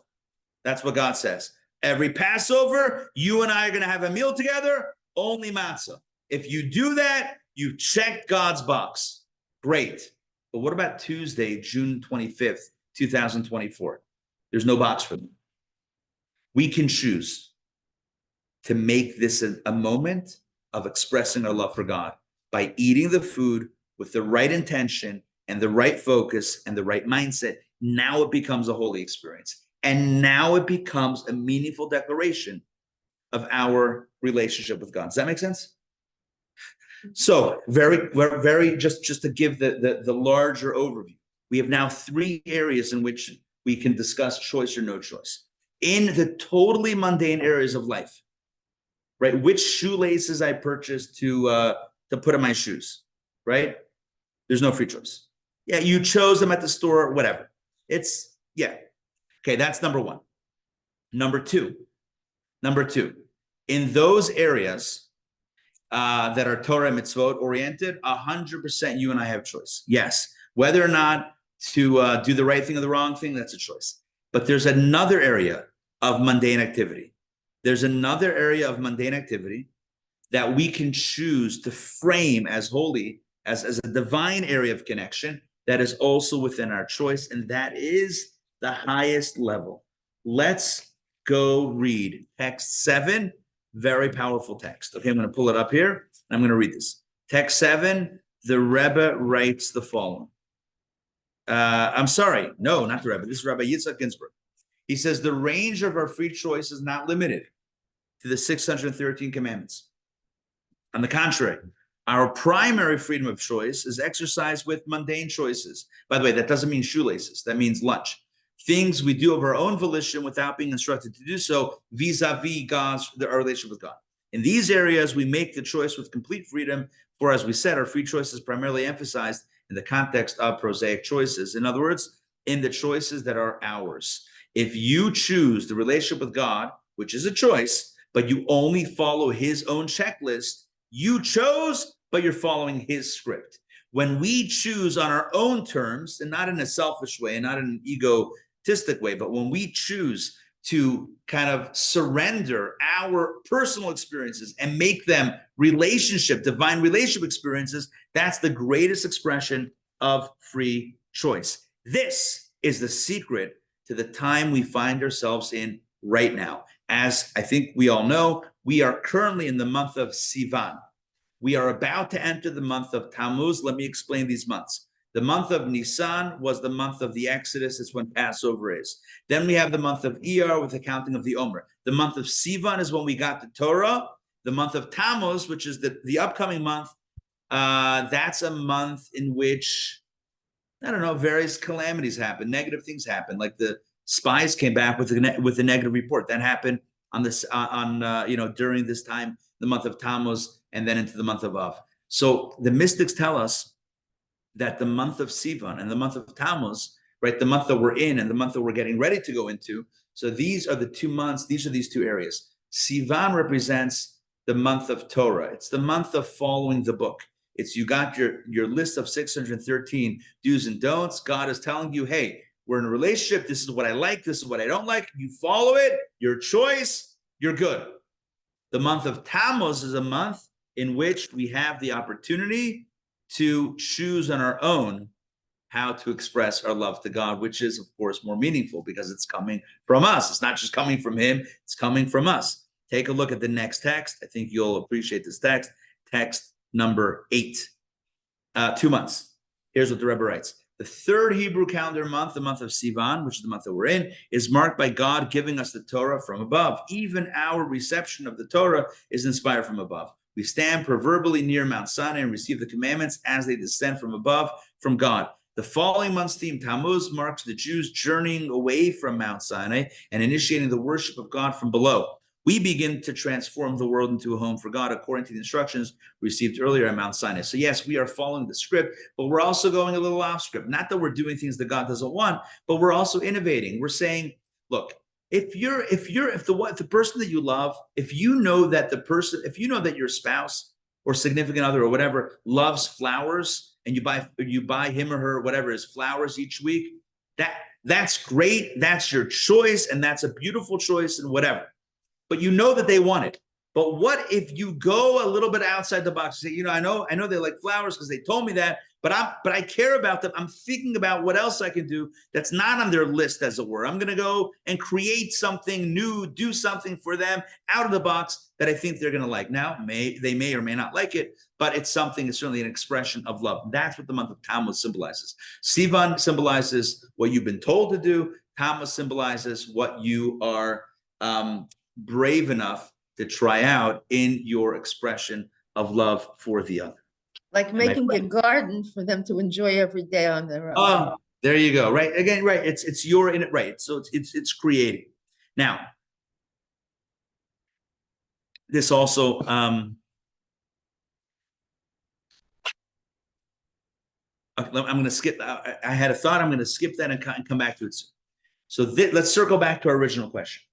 That's what God says. Every Passover, you and I are going to have a meal together, only matzah. If you do that, you checked God's box. Great. But what about Tuesday, June 25th, 2024? There's no box for them. We can choose to make this a moment of expressing our love for God by eating the food with the right intention and the right focus and the right mindset. Now it becomes a holy experience. And now it becomes a meaningful declaration of our relationship with God. Does that make sense? So very just to give the larger overview, we have now 3 areas in which we can discuss choice or no choice. In the totally mundane areas of life, right? Which shoelaces I purchased to put in my shoes, right? There's no free choice. Yeah, you chose them at the store, whatever. Okay, that's number 1. Number two, in those areas that are Torah and mitzvot oriented, 100% you and I have choice. Yes, whether or not to do the right thing or the wrong thing, that's a choice. But there's another area of mundane activity. There's another area of mundane activity that we can choose to frame as holy, as a divine area of connection that is also within our choice, and that is the highest level. Let's go read text 7, very powerful text. Okay, I'm going to pull it up here. I'm going to read this. Text 7, the Rebbe writes the following. I'm sorry, no, not the Rebbe. This is Rabbi Yitzhak Ginsburg. He says the range of our free choice is not limited to the 613 commandments. On the contrary, our primary freedom of choice is exercised with mundane choices. By the way, that doesn't mean shoelaces. That means lunch. Things we do of our own volition without being instructed to do so vis-a-vis our relationship with God. In these areas, we make the choice with complete freedom, for as we said, our free choice is primarily emphasized in the context of prosaic choices. In other words, in the choices that are ours. If you choose the relationship with God, which is a choice, but you only follow his own checklist, you chose, but you're following his script. When we choose on our own terms, and not in a selfish way, and not in an egotistic way, but when we choose to kind of surrender our personal experiences and make them divine relationship experiences, that's the greatest expression of free choice. This is the secret to the time we find ourselves in right now. As I think we all know, we are currently in the month of Sivan. We are about to enter the month of Tammuz. Let me explain these months. The month of Nisan was the month of the Exodus. It's when Passover is. Then we have the month of Iyar with the counting of the Omer. The month of Sivan is when we got the Torah. The month of Tammuz, which is the upcoming month, that's a month in which, I don't know, various calamities happen, negative things happen, like the spies came back with a negative report. That happened on this during this time, the month of Tammuz, and then into the month of Av. So the mystics tell us that the month of Sivan and the month of Tammuz, right, the month that we're in and the month that we're getting ready to go into, so these are the 2 months, these are these 2 areas. Sivan represents the month of Torah. It's the month of following the book. It's you got your list of 613 do's and don'ts. God is telling you, hey, we're in a relationship. This is what I like. This is what I don't like. You follow it, your choice, you're good. The month of Tammuz is a month in which we have the opportunity to choose on our own how to express our love to God, which is, of course, more meaningful because it's coming from us. It's not just coming from him, it's coming from us. Take a look at the next text. I think you'll appreciate this text. Text number 8. 2 months. Here's what the Rebbe writes. The 3rd Hebrew calendar month, the month of Sivan, which is the month that we're in, is marked by God giving us the Torah from above. Even our reception of the Torah is inspired from above. We stand proverbially near Mount Sinai and receive the commandments as they descend from above, from God. The following month's theme, Tammuz, marks the Jews journeying away from Mount Sinai and initiating the worship of God from below. We begin to transform the world into a home for God according to the instructions received earlier at Mount Sinai. So yes, we are following the script, but we're also going a little off script. Not that we're doing things that God doesn't want, but we're also innovating. We're saying, look, if the person that you love, if you know that your spouse or significant other or whatever loves flowers, and you buy him or her whatever is flowers each week, that's great. That's your choice, and that's a beautiful choice, and whatever. But you know that they want it. But what if you go a little bit outside the box and say, I know they like flowers because they told me that, but I care about them. I'm thinking about what else I can do that's not on their list, as it were. I'm going to go and create something new, do something for them out of the box that I think they're going to like. Now, they may or may not like it, but it's certainly an expression of love. That's what the month of Tammuz symbolizes. Sivan symbolizes what you've been told to do. Tammuz symbolizes what you are brave enough to try out in your expression of love for the other. Like making a garden for them to enjoy every day on their own. Oh, there you go. Right. Again, right. It's you're in it. Right. So it's creating. Now, this also, I'm going to skip. I had a thought. I'm going to skip that and come back to it soon. So let's circle back to our original question.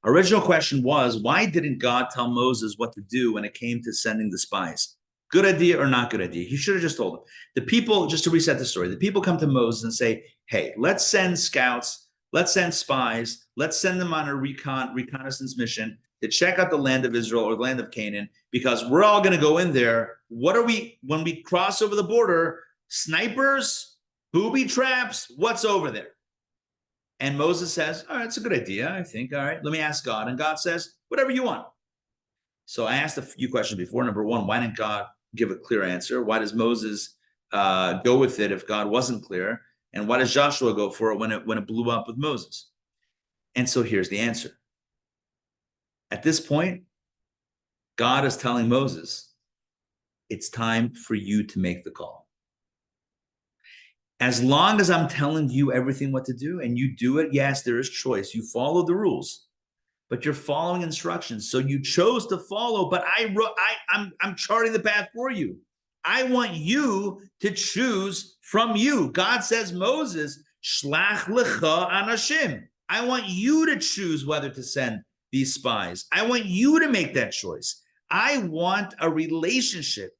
Our original question was, why didn't God tell Moses what to do when it came to sending the spies? Good idea or not good idea? He should have just told them. The people, just to reset the story, the people come to Moses and say, hey, let's send scouts, let's send spies, let's send them on a reconnaissance mission to check out the land of Israel or the land of Canaan, because we're all going to go in there. What are we, when we cross over the border, snipers, booby traps, what's over there? And Moses says, all right, it's a good idea, I think. All right, let me ask God. And God says, whatever you want. So I asked a few questions before. Number one, why didn't God give a clear answer? Why does Moses go with it if God wasn't clear? And why does Joshua go for it when it blew up with Moses? And so here's the answer. At this point, God is telling Moses, it's time for you to make the call. As long as I'm telling you everything what to do and you do it, yes, there is choice. You follow the rules, but you're following instructions. So you chose to follow, but I'm charting the path for you. I want you to choose from you. God says, Moses, Shlach lecha anashim. I want you to choose whether to send these spies. I want you to make that choice. I want a relationship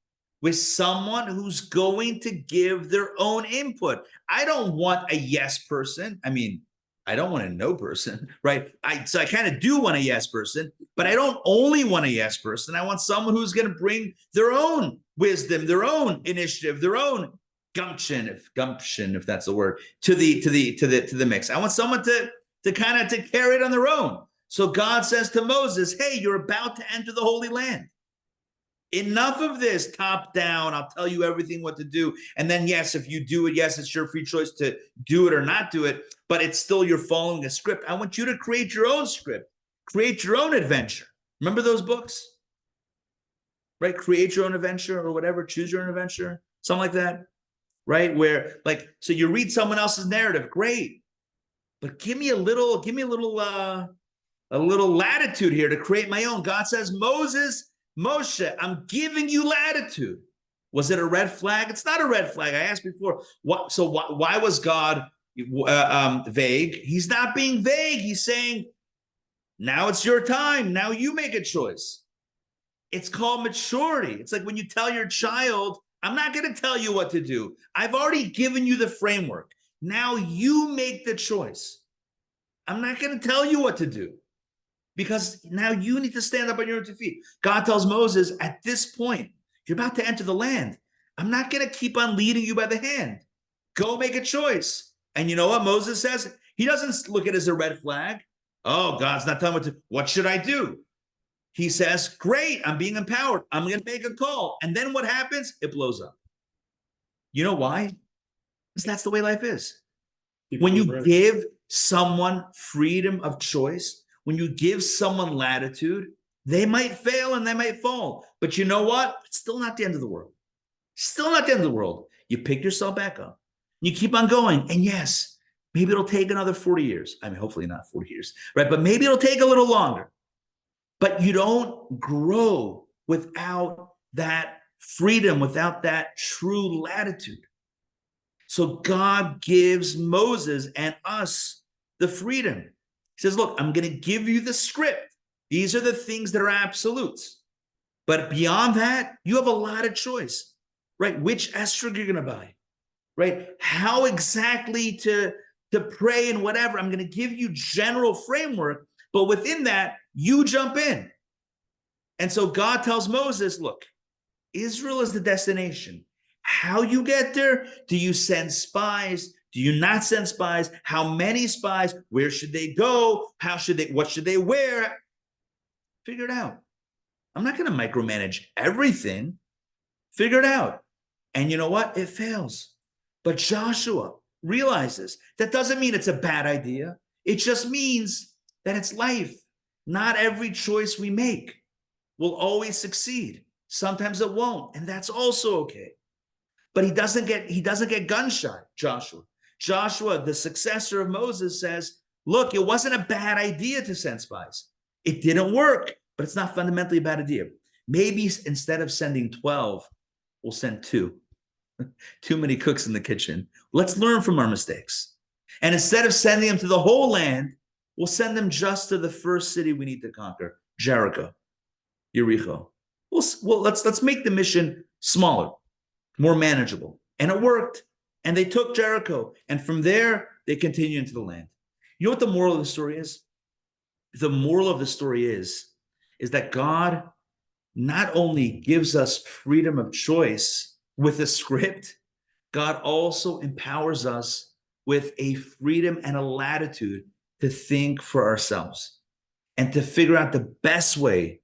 with someone who's going to give their own input. I don't want a yes person. I mean, I don't want a no person, right? So I kind of do want a yes person, but I don't only want a yes person. I want someone who's going to bring their own wisdom, their own initiative, their own gumption, if that's the word, to the mix. I want someone to kind of to carry it on their own. So God says to Moses, hey, you're about to enter the Holy Land. Enough of this top down. I'll tell you everything what to do. And then, yes, if you do it, yes, it's your free choice to do it or not do it, but it's still you're following a script. I want you to create your own script, create your own adventure. Remember those books? Right? Create your own adventure or whatever, choose your own adventure, something like that. Right? Where so you read someone else's narrative, great. But give me a little latitude here to create my own. God says, Moshe, I'm giving you latitude. Was it a red flag? It's not a red flag. I asked before. Why was God vague? He's not being vague. He's saying, now it's your time. Now you make a choice. It's called maturity. It's like when you tell your child, I'm not going to tell you what to do. I've already given you the framework. Now you make the choice. I'm not going to tell you what to do. Because now you need to stand up on your own 2 feet. God tells Moses, at this point, you're about to enter the land. I'm not going to keep on leading you by the hand. Go make a choice. And you know what Moses says? He doesn't look at it as a red flag. Oh, God's not telling me what should I do? He says, great, I'm being empowered. I'm going to make a call. And then what happens? It blows up. You know why? Because that's the way life is. When you give someone freedom of choice, when you give someone latitude, they might fail and they might fall. But you know what? It's still not the end of the world. Still not the end of the world. You pick yourself back up. You keep on going. And yes, maybe it'll take another 40 years. I mean, hopefully not 40 years, right? But maybe it'll take a little longer. But you don't grow without that freedom, without that true latitude. So God gives Moses and us the freedom. He says, look, I'm going to give you the script. These are the things that are absolutes. But beyond that, you have a lot of choice, right? Which estrog you're going to buy, right? How exactly to pray and whatever. I'm going to give you general framework, but within that, you jump in. And so God tells Moses, look, Israel is the destination. How you get there? Do you send spies? Do you not send spies? How many spies? Where should they go? What should they wear? Figure it out. I'm not going to micromanage everything. Figure it out. And you know what? It fails. But Joshua realizes that doesn't mean it's a bad idea. It just means that it's life. Not every choice we make will always succeed. Sometimes it won't, and that's also okay. But he doesn't get gun shy, Joshua. Joshua, the successor of Moses, says, look, it wasn't a bad idea to send spies. It didn't work, but it's not fundamentally a bad idea. Maybe instead of sending 12, we'll send 2. Too many cooks in the kitchen. Let's learn from our mistakes. And instead of sending them to the whole land, we'll send them just to the first city we need to conquer, Jericho, Jericho. Let's make the mission smaller, more manageable. And it worked. And they took Jericho. And from there, they continue into the land. You know what the moral of the story is? The moral of the story is that God not only gives us freedom of choice with a script, God also empowers us with a freedom and a latitude to think for ourselves and to figure out the best way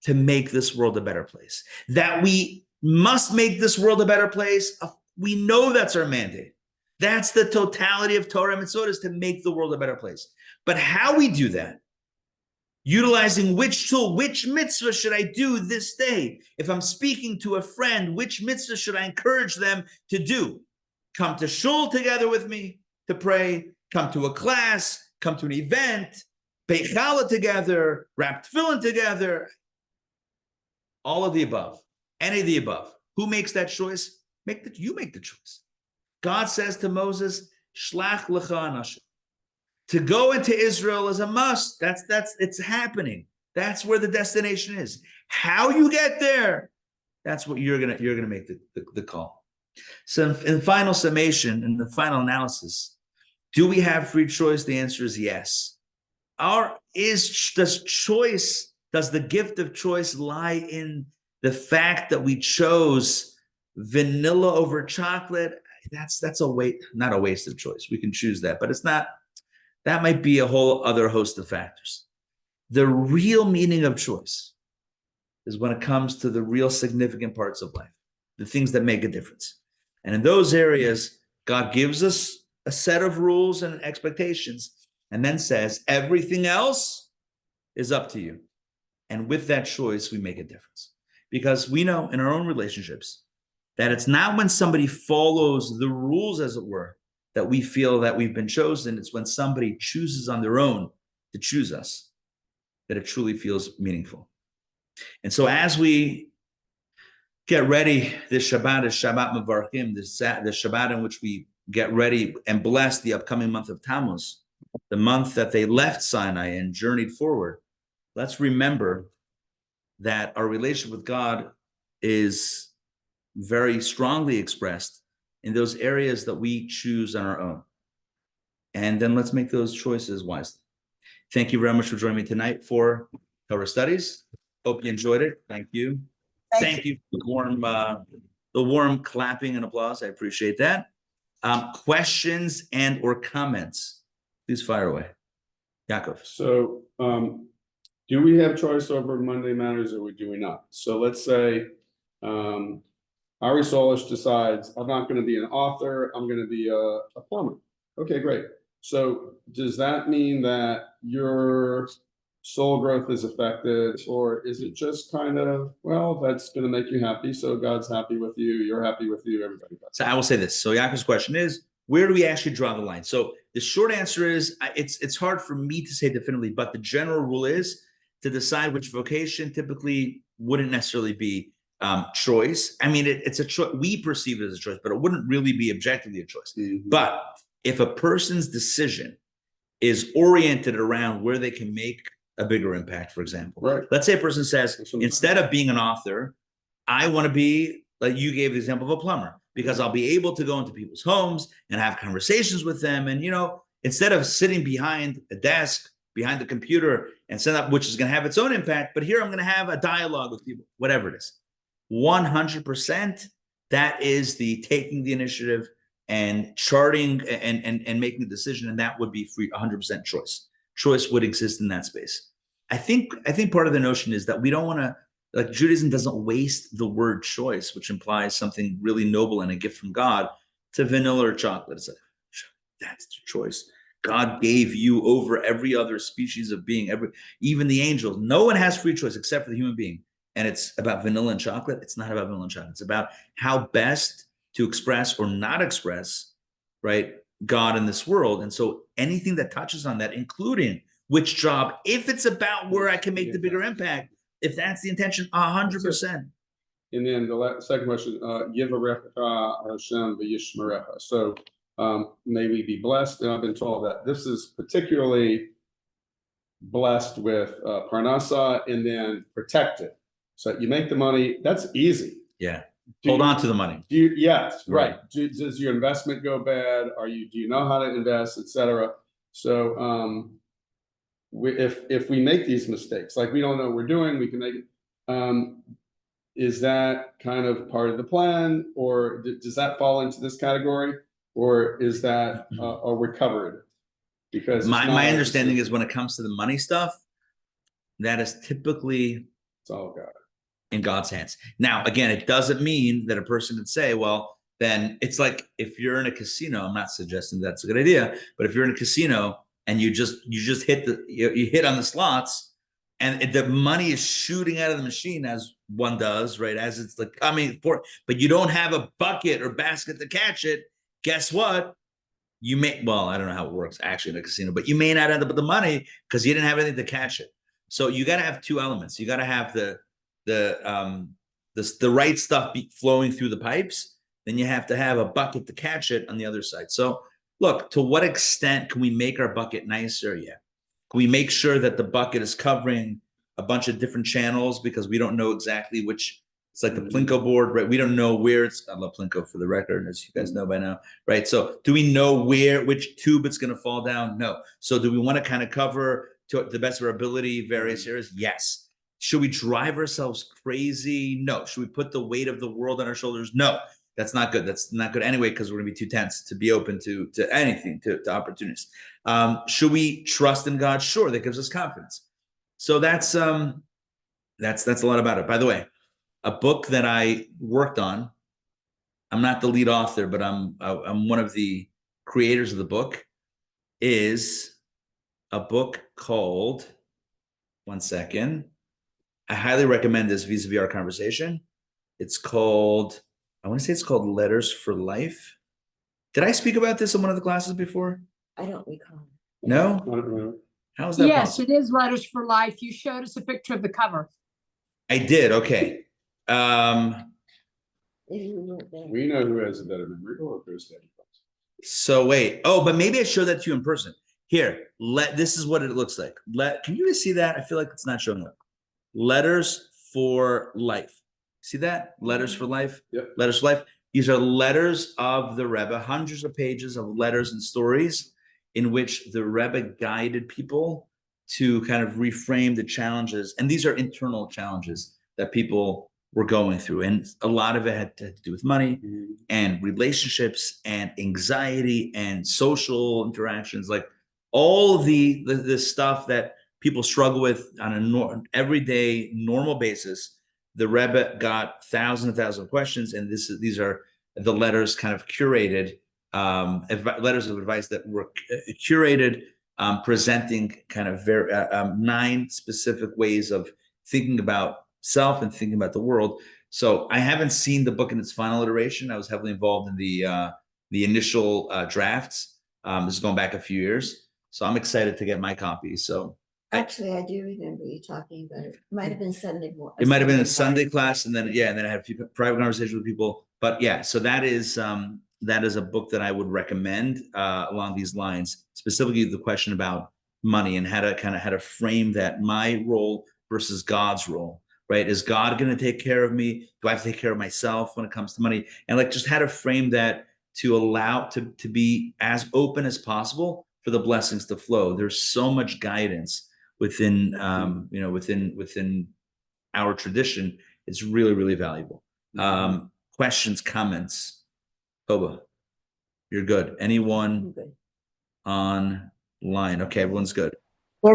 to make this world a better place. That we must make this world a better place. We know that's our mandate. That's the totality of Torah Mitzvot, is to make the world a better place. But how we do that, utilizing which tool, which mitzvah should I do this day? If I'm speaking to a friend, which mitzvah should I encourage them to do? Come to shul together with me to pray, come to a class, come to an event, bake challah together, wrap tefillin together. All of the above, any of the above. Who makes that choice? You make the choice. God says to Moses, Shelach lecha anashim. To go into Israel is a must. It's happening. That's where the destination is. How you get there, that's what you're gonna make the call. So in final summation, in the final analysis, do we have free choice? The answer is yes. Does the gift of choice lie in the fact that we chose vanilla over chocolate? That's not a waste of choice. We can choose that, but it's not. That might be a whole other host of factors. The real meaning of choice is when it comes to the real significant parts of life, the things that make a difference. And in those areas, God gives us a set of rules and expectations, and then says, everything else is up to you. And with that choice, we make a difference. Because we know in our own relationships that it's not when somebody follows the rules, as it were, that we feel that we've been chosen. It's when somebody chooses on their own to choose us that it truly feels meaningful. And so as we get ready, this Shabbat is Shabbat Mevarchim, the Shabbat in which we get ready and bless the upcoming month of Tammuz, the month that they left Sinai and journeyed forward. Let's remember that our relationship with God is very strongly expressed in those areas that we choose on our own. And then let's make those choices wisely. Thank you very much for joining me tonight for Torah Studies. Hope you enjoyed it. Thank you. Thank you for the warm clapping and applause. I appreciate that. Questions and or comments? Please fire away. Yaakov. So do we have choice over Monday matters or do we not? So let's say Ari Sollish decides, I'm not going to be an author, I'm going to be a plumber. Okay, great. So does that mean that your soul growth is affected, or is it just kind of, well, that's going to make you happy, so God's happy with you, you're happy with you, everybody does. So I will say this. So Yaakov's question is, where do we actually draw the line? So the short answer is, it's hard for me to say definitively, but the general rule is to decide which vocation typically wouldn't necessarily be choice. I mean, it's a choice. We perceive it as a choice, but it wouldn't really be objectively a choice. Mm-hmm. But if a person's decision is oriented around where they can make a bigger impact, for example, right? Let's say a person says, instead of being an author, I want to be, like you gave the example of a plumber, because I'll be able to go into people's homes and have conversations with them. And, instead of sitting behind a desk, behind the computer and set up, which is going to have its own impact, but here I'm going to have a dialogue with people, whatever it is. 100%, that is the taking the initiative and charting and making a decision, and that would be free, 100% choice. Choice would exist in that space. I think part of the notion is that we don't want to, like, Judaism doesn't waste the word choice, which implies something really noble and a gift from God, to vanilla or chocolate. It's like, that's the choice. God gave you over every other species of being, even the angels. No one has free choice except for the human being. And it's about vanilla and chocolate. It's not about vanilla and chocolate. It's about how best to express or not express, right, God in this world. And so anything that touches on that, including which job, if it's about where I can make the bigger impact, if that's the intention, 100%. And then the second question, Yivarecha Hashem v'yishmerecha. So may we be blessed. And I've been told that this is particularly blessed with Parnasa and then protected. So you make the money, that's easy. Yeah. Hold on to the money. Yes, right. Does your investment go bad? Do you know how to invest, etc.? So if we make these mistakes, like we don't know what we're doing, we can make it. Is that kind of part of the plan, or does that fall into this category? or is that, are we covered? Because My understanding is when it comes to the money stuff, that is typically it's all God. in God's hands. Now, again, it doesn't mean that a person could say, well, then it's like if you're in a casino, I'm not suggesting that's a good idea, but if you're in a casino and you just hit you hit on the slots and the money is shooting out of the machine as one does, right? As it's like coming for, but you don't have a bucket or basket to catch it. Guess what? You may, well, I don't know how it works actually in a casino, but you may not end up with the money because you didn't have anything to catch it. So you got to have two elements. You got to have the right stuff flowing through the pipes. Then you have to have a bucket to catch it on the other side. So look, to what extent can we make our bucket nicer? Yeah. Can we make sure that the bucket is covering a bunch of different channels because we don't know exactly which, it's like the Plinko board, right? We don't know where it's, I love Plinko for the record, as you guys know by now, right? So do we know which tube it's going to fall down? No. So do we want to kind of cover to the best of our ability various areas? Yes. Should we drive ourselves crazy? No. Should we put the weight of the world on our shoulders? No. That's not good. That's not good anyway, because we're going to be too tense to be open to anything, to opportunities. Should we trust in God? Sure. That gives us confidence. So that's a lot about it. By the way, a book that I worked on, I'm not the lead author, but I'm one of the creators of the book, is a book called, one second, I highly recommend this vis-a-vis our conversation. It's called, I want to say it's called Letters for Life. Did I speak about this in one of the classes before? I don't recall. No? I don't know. How is that Yes, possible? it is Letters for Life. You showed us a picture of the cover. I did, okay. Maybe we weren't there. We know who has a better memory. Or goes to So wait, oh, but maybe I showed that to you in person. Here, this is what it looks like. Can you guys see that? I feel like it's not showing up. Letters for Life. See that? Letters for Life? Yep. Letters for Life. These are letters of the Rebbe, hundreds of pages of letters and stories in which the Rebbe guided people to kind of reframe the challenges. And these are internal challenges that people were going through. And a lot of it had to do with money and relationships and anxiety and social interactions, like all the stuff that people struggle with on an everyday normal basis. The Rebbe got thousands and thousands of questions, and these are the letters kind of curated, letters of advice that were curated, presenting kind of 9 specific ways of thinking about self and thinking about the world. So I haven't seen the book in its final iteration. I was heavily involved in the initial drafts. This is going back a few years, so I'm excited to get my copy. So Actually, I do remember you talking about it. Might have been Sunday morning. it might have been a Sunday class, and then and then I had a few private conversations with people. But yeah, so that is a book that I would recommend along these lines, specifically the question about money and how to frame that, my role versus God's role. Right? Is God going to take care of me? Do I have to take care of myself when it comes to money? And like just how to frame that to allow to be as open as possible for the blessings to flow. There's so much guidance within within our tradition. It's really, really valuable. Questions, comments? Koba, you're good. Anyone online? Okay, everyone's good.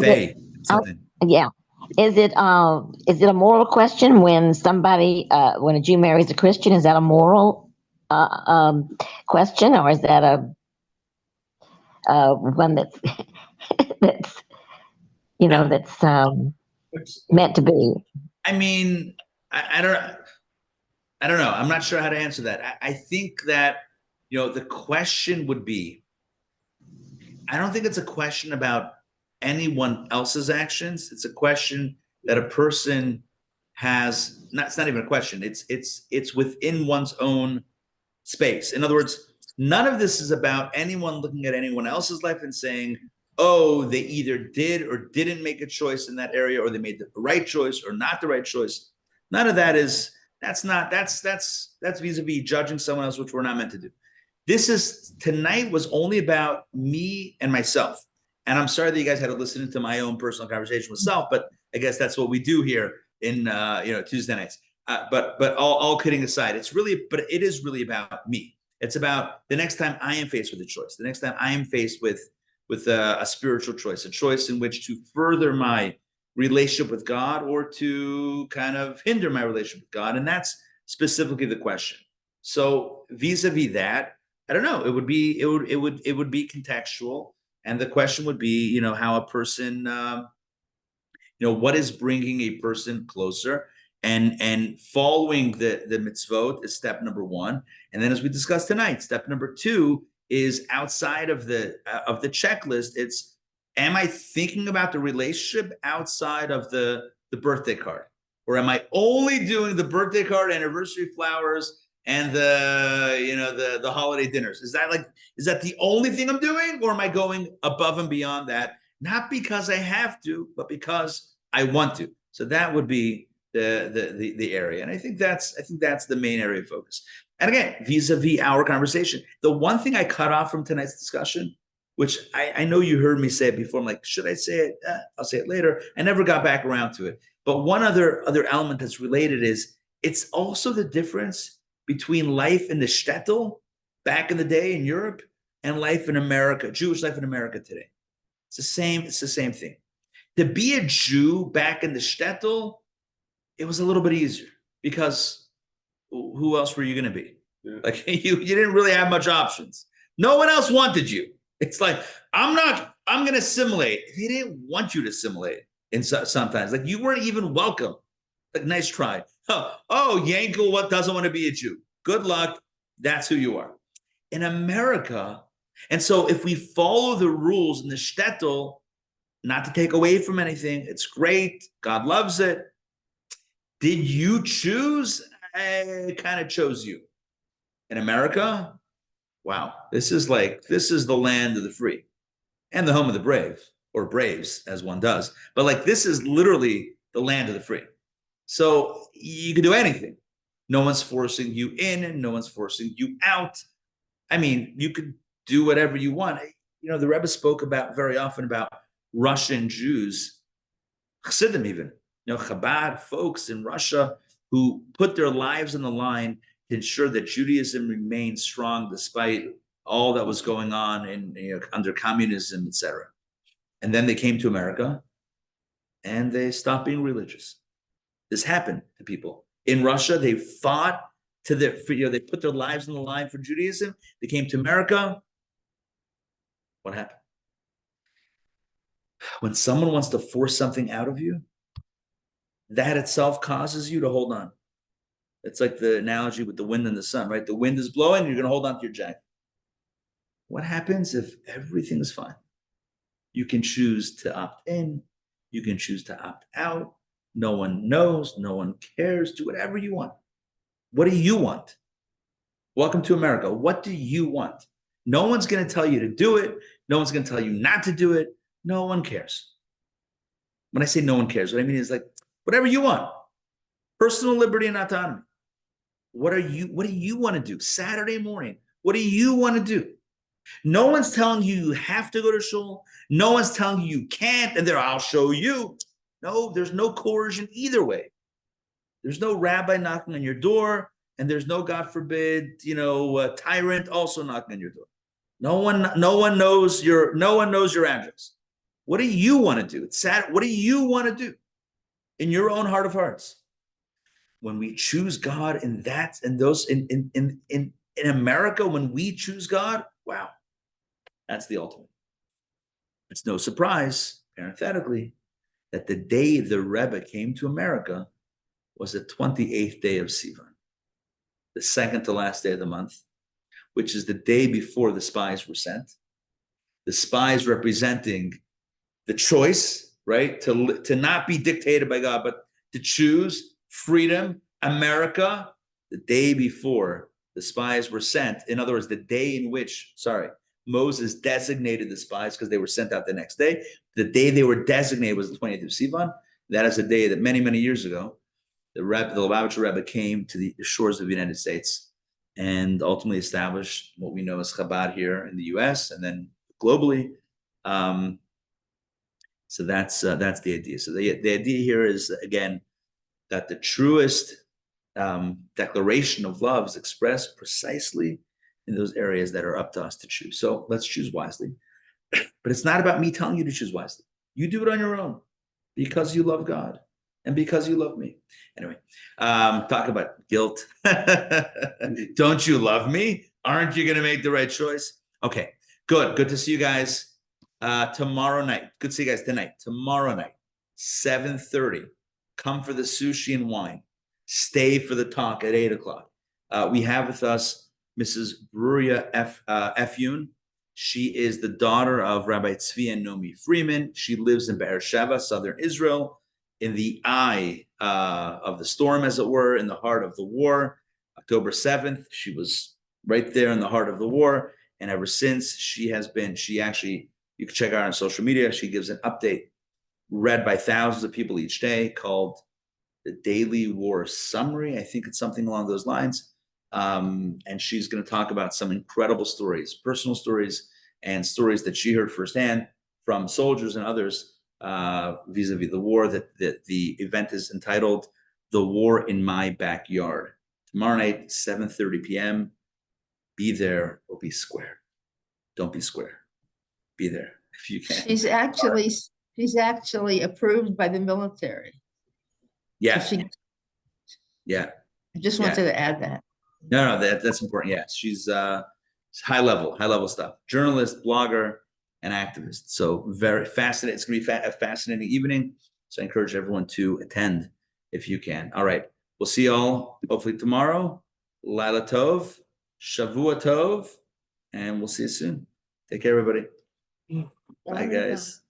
Faye, something. Yeah. Is it a moral question when somebody when a Jew marries a Christian? Is that a moral question, or is that a one that's that's meant to be? I mean, I don't know. I'm not sure how to answer that. I think that the question would be, I don't think it's a question about anyone else's actions. It's a question that a person has. It's not even a question. It's within one's own space. In other words, none of this is about anyone looking at anyone else's life and saying, oh, they either did or didn't make a choice in that area, or they made the right choice or not the right choice. None of that is. That's vis-a-vis judging someone else, which we're not meant to do. Tonight was only about me and myself. And I'm sorry that you guys had to listen to my own personal conversation with self, but I guess that's what we do here in Tuesday nights. But all kidding aside, it is really about me. It's about the next time I am faced with a choice, the next time I am faced with a spiritual choice, a choice in which to further my relationship with God or to kind of hinder my relationship with God. And that's specifically the question. So vis-a-vis that, I don't know, it would be contextual. And the question would be, how a person, what is bringing a person closer, and following the mitzvot is step number one. And then, as we discussed tonight, step number two is outside of the checklist. It's, am I thinking about the relationship outside of the birthday card, or am I only doing the birthday card, anniversary flowers, and the holiday dinners? Is that the only thing I'm doing, or am I going above and beyond that? Not because I have to, but because I want to. So that would be the area, and I think that's the main area of focus. And again, vis-a-vis our conversation, the one thing I cut off from tonight's discussion, which I know you heard me say it before, I'm like, should I say it? I'll say it later. I never got back around to it. But one other element that's related is, it's also the difference between life in the shtetl back in the day in Europe and life in America, Jewish life in America today. It's the same thing. To be a Jew back in the shtetl, it was a little bit easier, because who else were you going to be? Yeah. Like you didn't really have much options. No one else wanted you. It's like, I'm going to assimilate. They didn't want you to assimilate. And sometimes, like, you weren't even welcome. Like, nice try. Oh, Yankel, what doesn't want to be a Jew? Good luck. That's who you are. In America, and so if we follow the rules in the shtetl, not to take away from anything, it's great. God loves it. Did you choose? I kind of chose you. In America, wow, this is the land of the free and the home of the brave, or braves, as one does. But like, this is literally the land of the free. So you can do anything. No one's forcing you in, and no one's forcing you out. I mean, you could do whatever you want. The Rebbe spoke very often about Russian Jews, Chassidim even, Chabad folks in Russia who put their lives on the line to ensure that Judaism remained strong despite all that was going on under communism, etc. And then they came to America and they stopped being religious. This happened to people in Russia. They fought they put their lives on the line for Judaism. They came to America. What happened? When someone wants to force something out of you, that itself causes you to hold on. It's like the analogy with the wind and the sun, right? The wind is blowing, you're going to hold on to your jacket. What happens if everything is fine? You can choose to opt in. You can choose to opt out. No one knows. No one cares. Do whatever you want. What do you want? Welcome to America. What do you want? No one's going to tell you to do it. No one's going to tell you not to do it. No one cares. When I say no one cares, what I mean is, like, whatever you want. Personal liberty and autonomy. What do you want to do? Saturday morning, what do you want to do? No one's telling you you have to go to shul. No one's telling you you can't, and I'll show you. No, there's no coercion either way. There's no rabbi knocking on your door, and there's no, God forbid, tyrant also knocking on your door. No one knows your address. What do you want to do? It's sad. What do you want to do in your own heart of hearts? When we choose God in America, when we choose God, wow, that's the ultimate. It's no surprise, parenthetically, that the day the Rebbe came to America was the 28th day of Sivan, the second to last day of the month, which is the day before the spies were sent. The spies representing the choice, right, to not be dictated by God, but to choose freedom, America, the day before the spies were sent. In other words, the day in which, Moses designated the spies, because they were sent out the next day. The day they were designated was the 20th of Sivan. That is a day that many, many years ago, the Lubavitcher Rebbe came to the shores of the United States and ultimately established what we know as Chabad here in the U.S. and then globally. So that's the idea. So the idea here is, again, that the truest declaration of love is expressed precisely in those areas that are up to us to choose. So let's choose wisely. But it's not about me telling you to choose wisely. You do it on your own because you love God and because you love me. Anyway, talk about guilt. Don't you love me? Aren't you going to make the right choice? Okay, good. Good to see you guys tomorrow night. Good to see you guys tonight. Tomorrow night, 7:30. Come for the sushi and wine. Stay for the talk at 8 o'clock. We have with us Mrs. Bruria Efyun. She is the daughter of Rabbi Tzvi and Nomi Freeman. She lives in Beersheba, southern Israel, in the eye of the storm, as it were, in the heart of the war. October 7th, she was right there in the heart of the war. And ever since, she actually, you can check her out on social media. She gives an update read by thousands of people each day called the Daily War Summary. I think it's something along those lines. And she's going to talk about some incredible stories, personal stories, and stories that she heard firsthand from soldiers and others vis-a-vis the war. That the event is entitled "The War in My Backyard." Tomorrow night, 7:30 p.m. Be there or be square. Don't be square. Be there if you can. She's actually approved by the military. Yeah. So Yeah. I just wanted to add that. No, that's important. Yeah, she's high level stuff. Journalist, blogger, and activist. So very fascinating. It's going to be a fascinating evening. So I encourage everyone to attend if you can. All right, we'll see y'all hopefully tomorrow. Laila Tov, Shavua Tov, and we'll see you soon. Take care, everybody. Bye, guys.